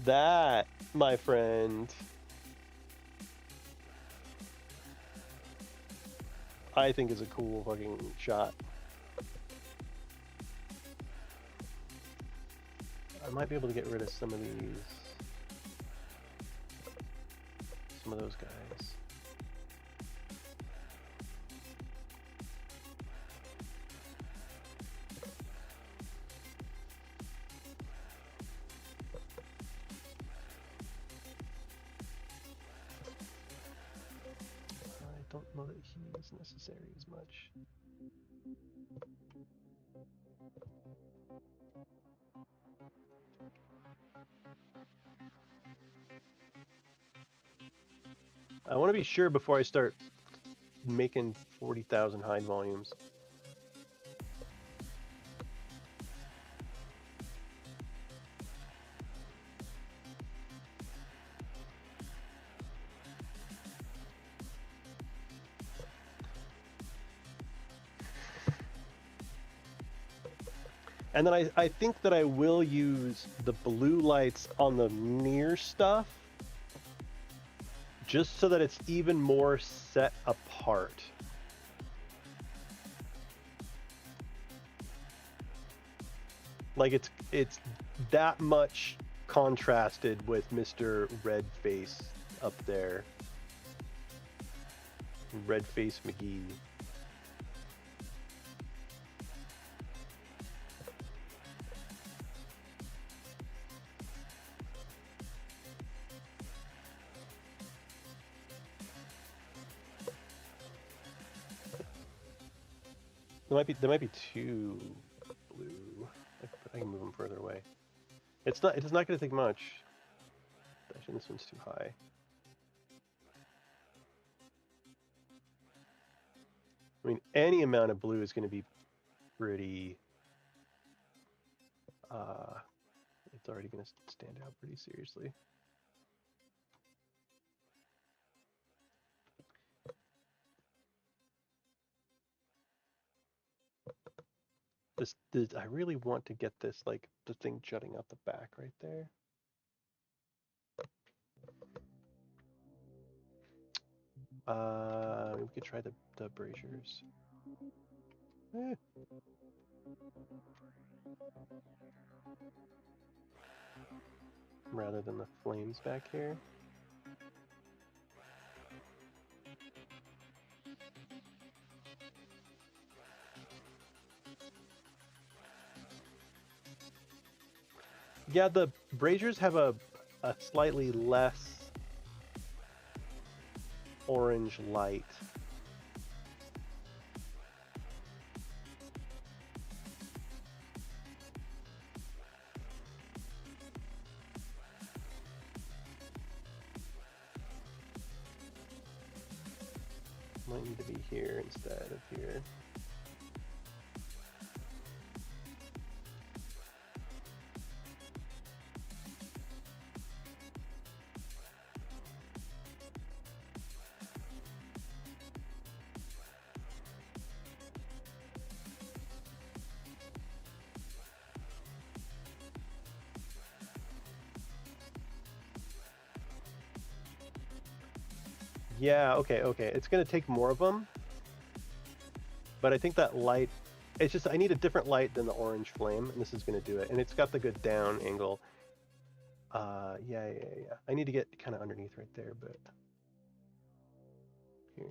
That, my friend, I think is a cool fucking shot. I might be able to get rid of some of these. Some of those guys. I don't know that he is necessary as much. I want to be sure before I start making 40,000 hide volumes. And then I think that I will use the blue lights on the near stuff just so that it's even more set apart. Like it's that much contrasted with Mr. Red Face up there. Red Face McGee. There might be two blue. I can move them further away. It's not going to take much. Actually, this one's too high. I mean, any amount of blue is going to be pretty. It's already going to stand out pretty seriously. I really want to get this, like, the thing jutting out the back right there. We could try the braziers. Rather than the flames back here. Yeah, the braziers have a slightly less orange light. Might need to be here instead of here. Yeah, okay, okay. It's going to take more of them. But I think that light, it's just, I need a different light than the orange flame, and this is going to do it. And it's got the good down angle. Yeah. I need to get kind of underneath right there, but here.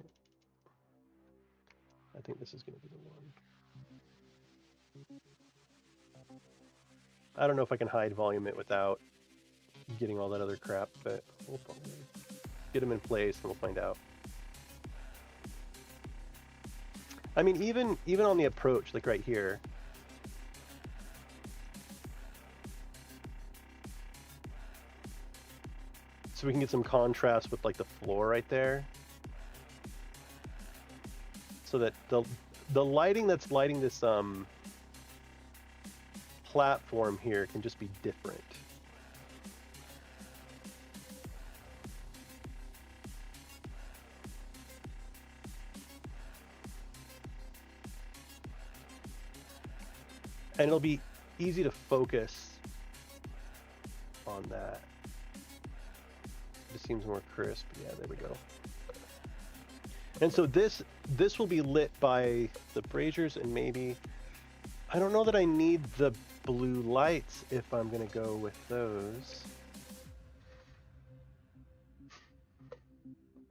I think this is going to be the one. I don't know if I can hide volume it without getting all that other crap, but we'll probably get them in place and we'll find out. I mean, even on the approach, like right here, so we can get some contrast with like the floor right there, so that the lighting that's lighting this platform here can just be different. And it'll be easy to focus on that. It seems more crisp. Yeah, there we go. And so this will be lit by the braziers, and maybe, I don't know that I need the blue lights if I'm gonna go with those.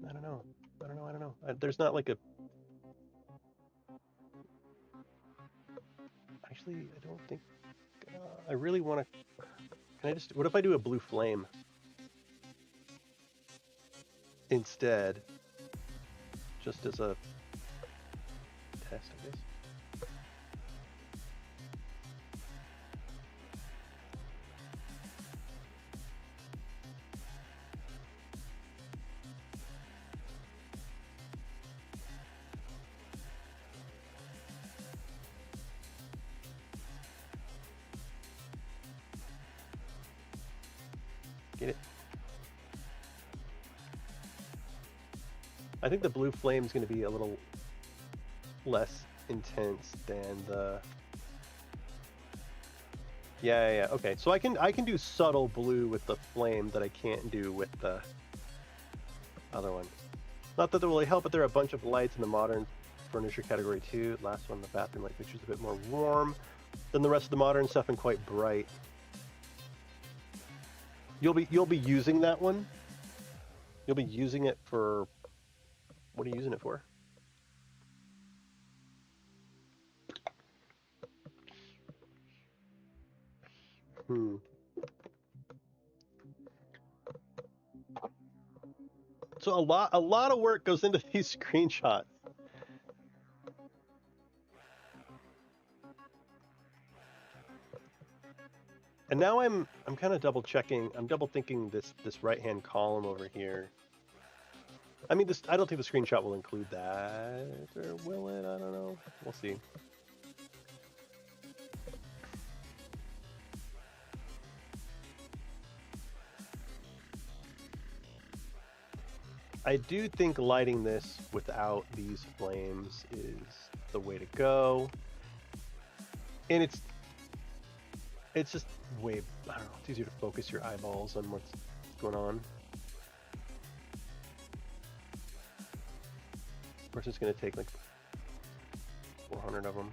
I don't know. There's not like a, actually, I don't think, I really want to, can I just, what if I do a blue flame instead, just as a test, I guess. Get it? I think the blue flame is going to be a little less intense than the. Yeah. Okay, so I can do subtle blue with the flame that I can't do with the other one. Not that they'll really help, but there are a bunch of lights in the modern furniture category too. Last one, the bathroom light fixture is a bit more warm than the rest of the modern stuff and quite bright. You'll be using that one. You'll be using it for. What are you using it for? So a lot of work goes into these screenshots. And now I'm kind of double checking. I'm double thinking this right hand column over here. I mean, I don't think the screenshot will include that, or will it? I don't know. We'll see. I do think lighting this without these flames is the way to go. And it's just way, I don't know, it's easier to focus your eyeballs on what's going on. Of course, it's going to take like 400 of them.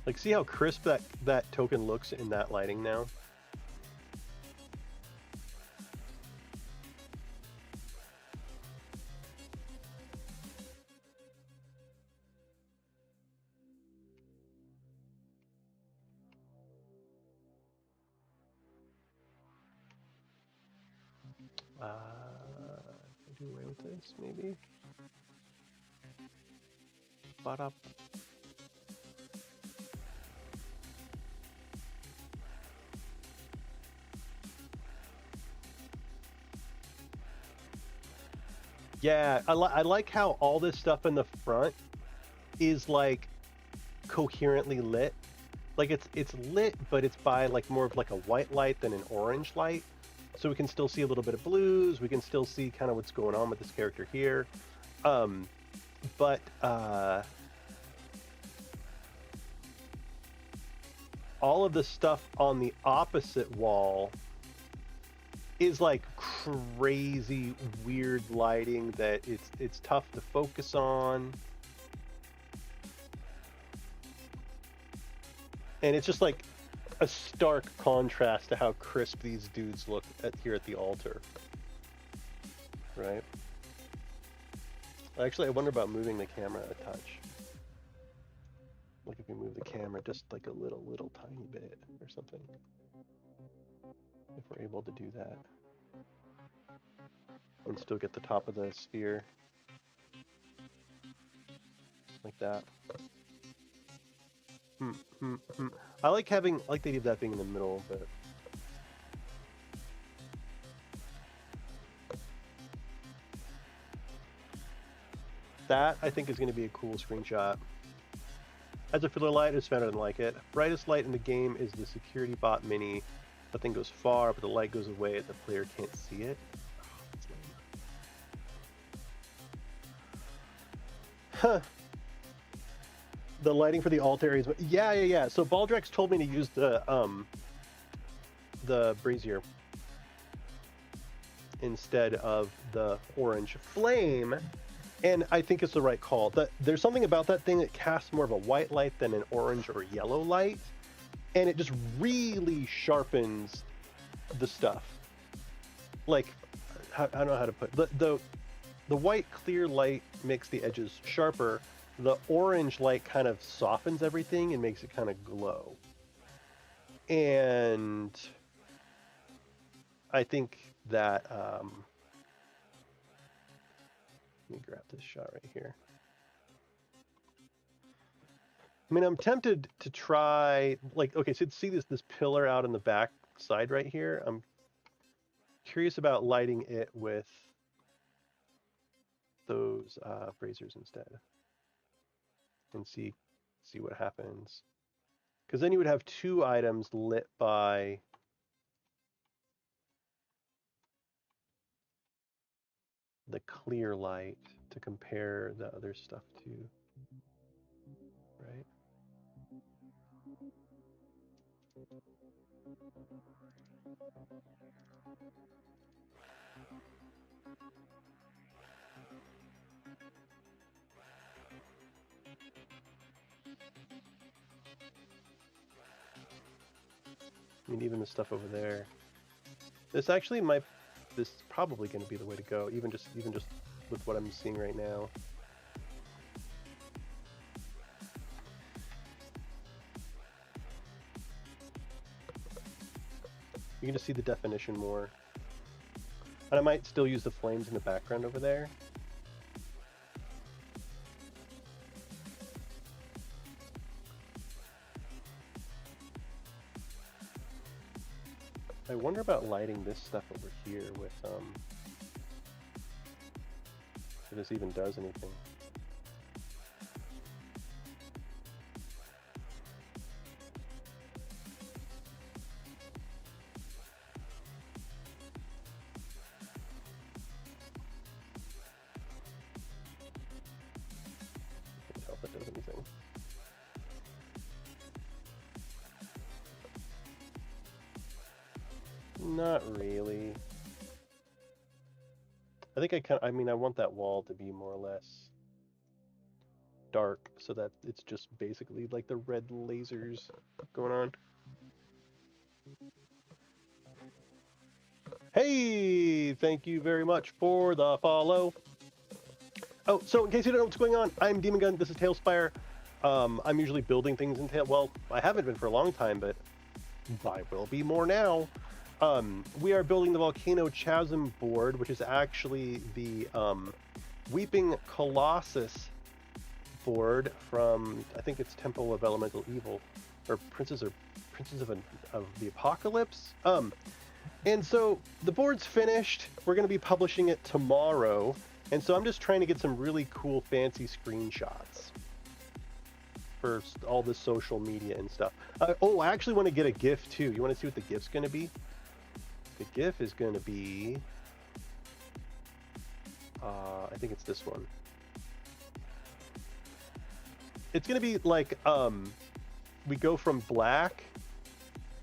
Like, see how crisp that token looks in that lighting now? Do away with this, maybe? Ba-da. Yeah, I like how all this stuff in the front is like coherently lit. Like it's lit, but it's by like more of like a white light than an orange light. So we can still see a little bit of blues. We can still see kind of what's going on with this character here. But all of the stuff on the opposite wall is like crazy weird lighting that it's tough to focus on. And it's just like a stark contrast to how crisp these dudes look here at the altar. Right? Actually, I wonder about moving the camera a touch. Like if we move the camera just like a little tiny bit or something. If we're able to do that. And still get the top of the sphere. Like that. I like the idea of that being in the middle, but that I think is going to be a cool screenshot. As a filler light, it's better than like it. Brightest light in the game is the security bot mini. The thing goes far, but the light goes away and the player can't see it. Huh. The lighting for the altar areas. Yeah. So Baldrex told me to use the brazier instead of the orange flame, and I think it's the right call. There's something about that thing that casts more of a white light than an orange or yellow light, and it just really sharpens the stuff. Like, I don't know how to put the white clear light makes the edges sharper. The orange light kind of softens everything and makes it kind of glow. And I think that let me grab this shot right here. I mean, I'm tempted to try, like, okay, so see this pillar out in the back side right here. I'm curious about lighting it with those braziers instead. And see what happens. Because then you would have two items lit by the clear light to compare the other stuff to, right? I mean, even the stuff over there. This actually this is probably going to be the way to go, even just with what I'm seeing right now. You can just see the definition more. And I might still use the flames in the background over there. I wonder about lighting this stuff over here with, if this even does anything. Can't tell if that does anything. Not really. I think I want that wall to be more or less dark so that it's just basically like the red lasers going on. Hey, thank you very much for the follow. Oh, so in case you don't know what's going on, I'm Demon Gun, this is Talespire. I'm usually building things in well, I haven't been for a long time, but I will be more now. We are building the Volcano Chasm board, which is actually the Weeping Colossus board from, I think it's Temple of Elemental Evil, or Princes of the Apocalypse. And so the board's finished. We're going to be publishing it tomorrow, and so I'm just trying to get some really cool, fancy screenshots for all the social media and stuff. Oh, I actually want to get a GIF too. You want to see what the GIF's going to be? The GIF is going to be, I think it's this one. It's going to be like, we go from black,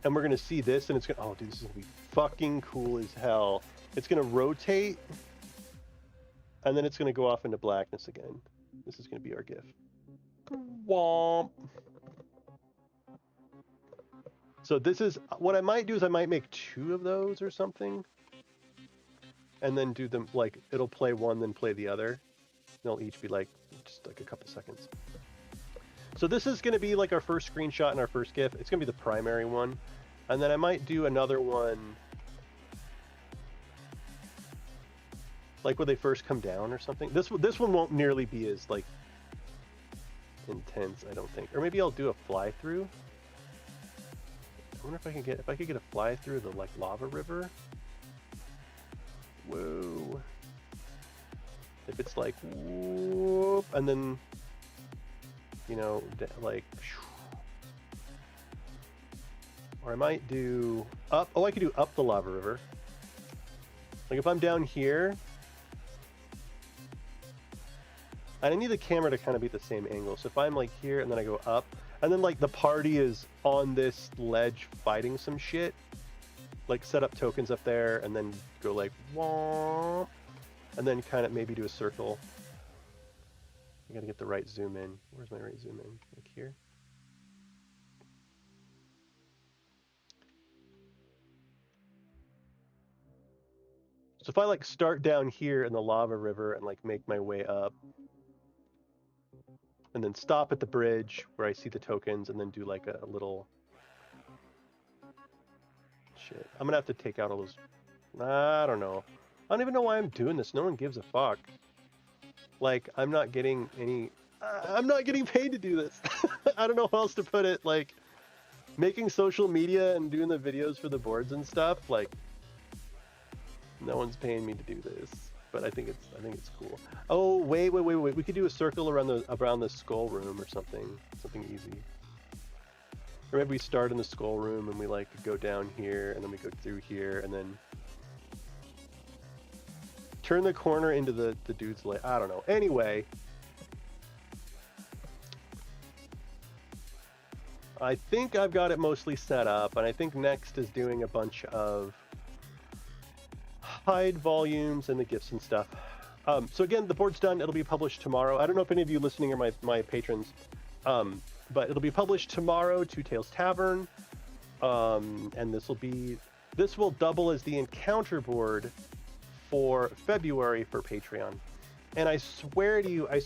and we're going to see this, and it's going to, oh, dude, this is going to be fucking cool as hell. It's going to rotate, and then it's going to go off into blackness again. This is going to be our GIF. Womp. So this is, what I might do is I might make 2 of those or something. And then do them, like, it'll play one, then play the other. They'll each be like, just like a couple seconds. So this is going to be like our first screenshot and our first GIF. It's going to be the primary one. And then I might do another one, like when they first come down or something. This one won't nearly be as, like, intense, I don't think. Or maybe I'll do a fly through. I wonder if I could get a fly through the, like, lava river. Whoa. If it's like whoop, and then, you know, like, or I might do up. Oh, I could do up the lava river. Like if I'm down here, and I need the camera to kind of be at the same angle. So if I'm like here and then I go up, and then like the party is on this ledge fighting some shit, like set up tokens up there and then go like womp, and then kind of maybe do a circle. I gotta get the right zoom in. Where's my right zoom in? Like here? So if I like start down here in the lava river and like make my way up, and then stop at the bridge where I see the tokens and then do like a little shit. I'm gonna have to take out all those. I don't know. I don't even know why I'm doing this. No one gives a fuck. Like, I'm not getting any. I'm not getting paid to do this. I don't know how else to put it. Like, making social media and doing the videos for the boards and stuff. Like, no one's paying me to do this. But I think it's cool. Oh wait. We could do a circle around the skull room or something. Something easy. Or maybe we start in the skull room and we like go down here and then we go through here and then turn the corner into the dude's leg. I don't know. Anyway, I think I've got it mostly set up, and I think next is doing a bunch of hide volumes and the gifts and stuff. So again, the board's done. Will be published tomorrow. I don't know if any of you listening are my patrons, but it'll be published tomorrow to Tales Tavern, and this will double as the encounter board for February for Patreon. And I swear to you, I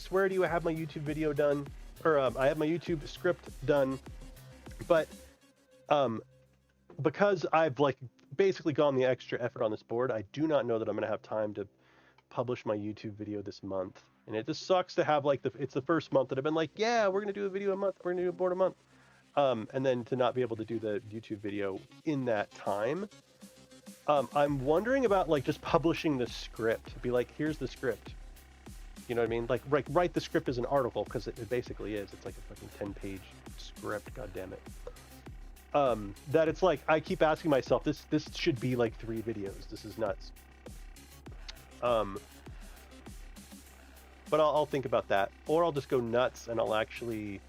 have my YouTube video done, or I have my YouTube script done, but because I've like basically gone the extra effort on this board, I do not know that I'm going to have time to publish my YouTube video this month. And it just sucks to have like it's the first month that I've been like, yeah, we're going to do a video a month, we're going to do a board a month. And then to not be able to do the YouTube video in that time. I'm wondering about like just publishing the script. Be like, here's the script. You know what I mean? Like write the script as an article, because it basically is. It's like a fucking 10-page script. God damn it. That it's like I keep asking myself, this should be like 3 videos. This is nuts. But I'll think about that, or I'll just go nuts and I'll actually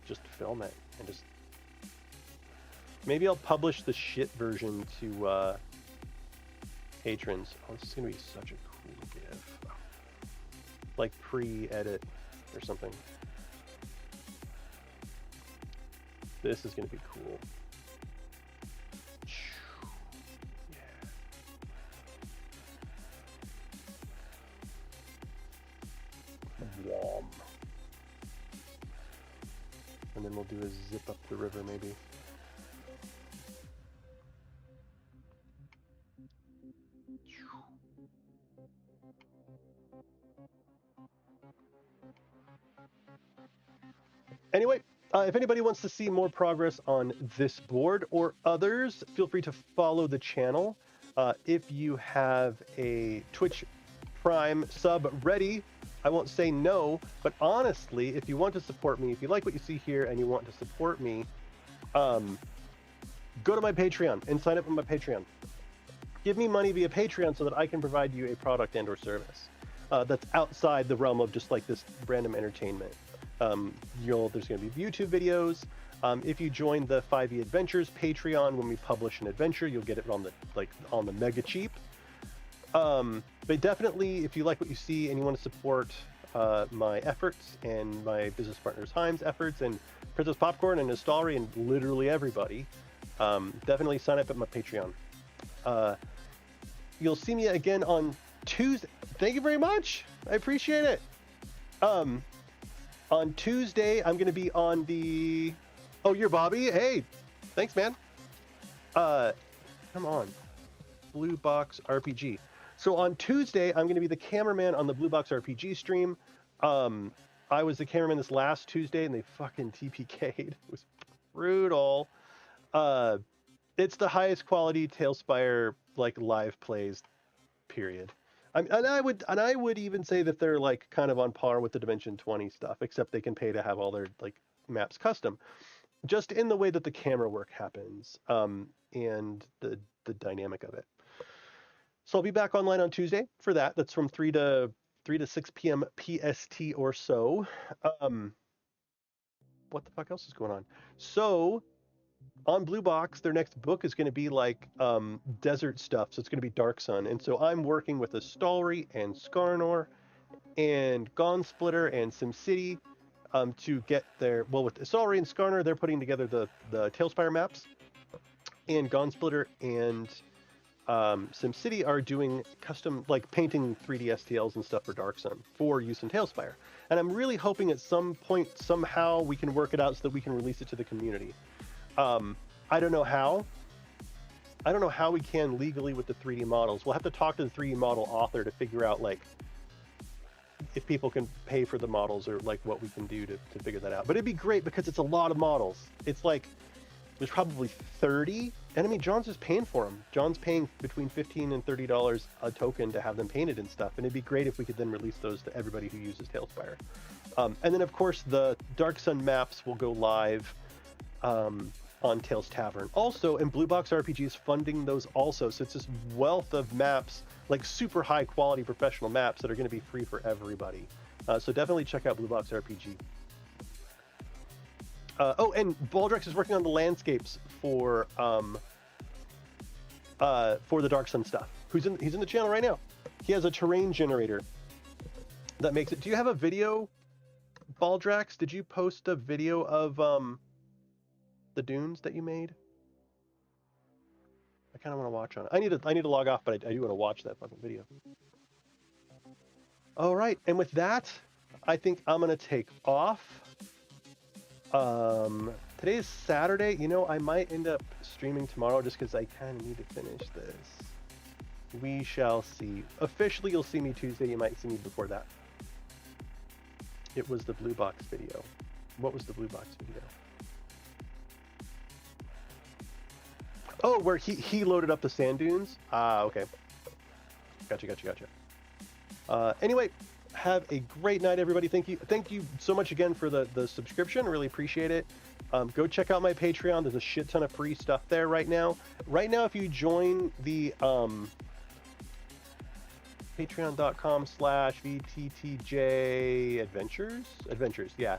just film it and just. Maybe I'll publish the shit version to patrons. Oh, this is gonna be such a cool GIF. Like pre-edit or something. This is gonna be cool. Yeah. Wom. And then we'll do a zip up the river maybe. Anyway, if anybody wants to see more progress on this board or others, feel free to follow the channel. If you have a Twitch Prime sub ready, I won't say no, but honestly, if you want to support me, if you like what you see here and you want to support me, go to my Patreon and sign up on my Patreon. give me money via Patreon so that I can provide you a product and or service that's outside the realm of just like this random entertainment. There's going to be YouTube videos. If you join the 5e Adventures Patreon, when we publish an adventure, you'll get it on the mega cheap. But definitely, if you like what you see and you want to support my efforts and my business partners Heim's efforts and Princess Popcorn and Nostalry and literally everybody, definitely sign up at my Patreon. You'll see me again on Tuesday. Thank you very much. I appreciate it. On Tuesday, I'm going to be on the... Oh, you're Bobby? Hey, thanks, man. Come on. Blue Box RPG. So on Tuesday, I'm going to be the cameraman on the Blue Box RPG stream. I was the cameraman this last Tuesday, and they fucking TPK'd. It was brutal. It's the highest quality Talespire like live plays, period. And I would even say that they're like kind of on par with the Dimension 20 stuff, except they can pay to have all their like maps custom, just in the way that the camera work happens, and the dynamic of it. So I'll be back online on Tuesday for that. That's from 3 to 6 p.m. PST or so. What the fuck else is going on? So on Blue Box, their next book is going to be like desert stuff. So it's going to be Dark Sun. And so I'm working with Astolri and Skarnor and Gaunt Splitter and SimCity to get their... Well, with Astolri and Skarnor, they're putting together the Talespire maps. And Gaunt Splitter and SimCity are doing custom, like painting 3D STLs and stuff for Dark Sun for use in Talespire. And I'm really hoping at some point, somehow, we can work it out so that we can release it to the community. I don't know how. I don't know how we can legally with the 3D models. We'll have to talk to the 3D model author to figure out, like, if people can pay for the models or, like, what we can do to figure that out. But it'd be great because it's a lot of models. It's like, there's probably 30. And I mean, John's just paying for them. John's paying between $15 and $30 a token to have them painted and stuff. And it'd be great if we could then release those to everybody who uses Talespire. And then, of course, the Dark Sun maps will go live on Tales Tavern. Also, and Blue Box RPG is funding those also. So it's this wealth of maps, like super high quality professional maps that are going to be free for everybody. So definitely check out Blue Box RPG. Oh, and Baldrex is working on the landscapes for the Dark Sun stuff. He's in the channel right now. He has a terrain generator that makes it. Do you have a video, Baldrex? Did you post a video of the dunes that you made? I kind of want to watch on it. I need to log off, but I do want to watch that fucking video. All right, and with that, I think I'm gonna take off. Today is Saturday. You know, I might end up streaming tomorrow just because I kind of need to finish this. We shall see. Officially, you'll see me Tuesday. You might see me before that. It was the Blue Box video. What was the Blue Box video? Oh, where he loaded up the sand dunes? Ah, okay. Gotcha. Anyway, have a great night, everybody. Thank you so much again for the subscription. I really appreciate it. Go check out my Patreon. There's a shit ton of free stuff there right now. Right now, if you join the patreon.com/VTTJ Adventures, yeah.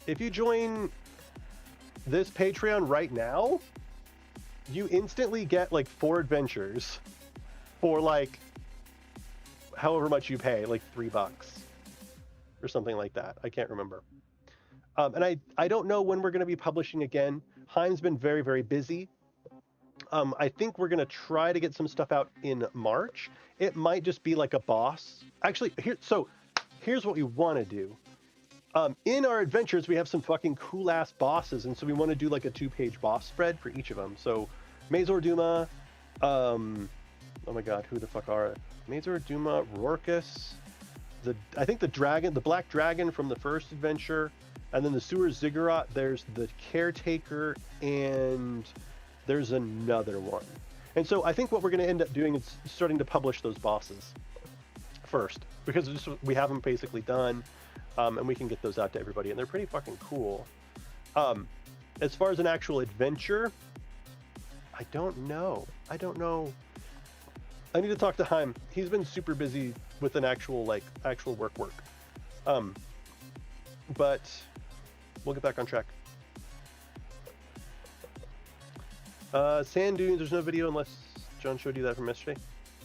If you join this Patreon right now, you instantly get like 4 adventures for like however much you pay, like $3 or something like that. I can't remember. And I don't know when we're going to be publishing again. Heim's been very, very busy. I think we're going to try to get some stuff out in March. It might just be like a boss. Actually, here's what we want to do. In our adventures, we have some fucking cool-ass bosses, and so we want to do like a 2-page boss spread for each of them. So, Mazor Duma, oh my god, who the fuck are it? Mazor Duma, Rorkus, I think the Black Dragon from the first adventure, and then the Sewer Ziggurat, there's the Caretaker, and there's another one. And so I think what we're going to end up doing is starting to publish those bosses first, because we have them basically done, and we can get those out to everybody, and they're pretty fucking cool. As far as an actual adventure, I don't know. I don't know. I need to talk to Haim. He's been super busy with an actual work. But we'll get back on track. Sand dunes. There's no video unless John showed you that from yesterday.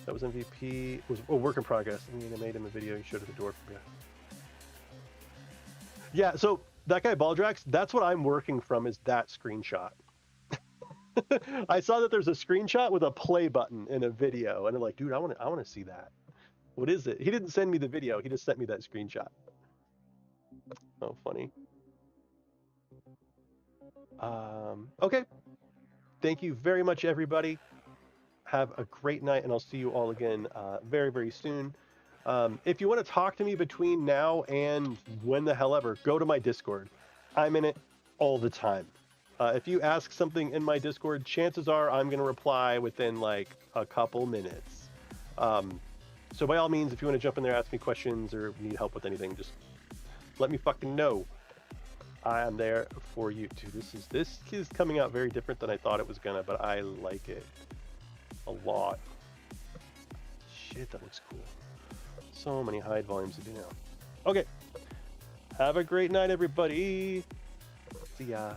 That was MVP. It was a work in progress. I mean, I made him a video. He showed at the door. Yeah. So that guy Baldrax. That's what I'm working from. Is that screenshot? I saw that there's a screenshot with a play button in a video, and I'm like, dude, I want to see that. What is it? He didn't send me the video. He just sent me that screenshot. Oh, funny. Okay. Thank you very much, everybody. Have a great night, and I'll see you all again very, very soon. If you want to talk to me between now and when the hell ever, go to my Discord. I'm in it all the time. If you ask something in my Discord, chances are I'm going to reply within like a couple minutes. So by all means, if you want to jump in there, ask me questions, or need help with anything, just let me fucking know. I am there for you too. This is coming out very different than I thought it was gonna, but I like it a lot. Shit, that looks cool. So many hide volumes to do now. Okay. Have a great night, everybody. See ya.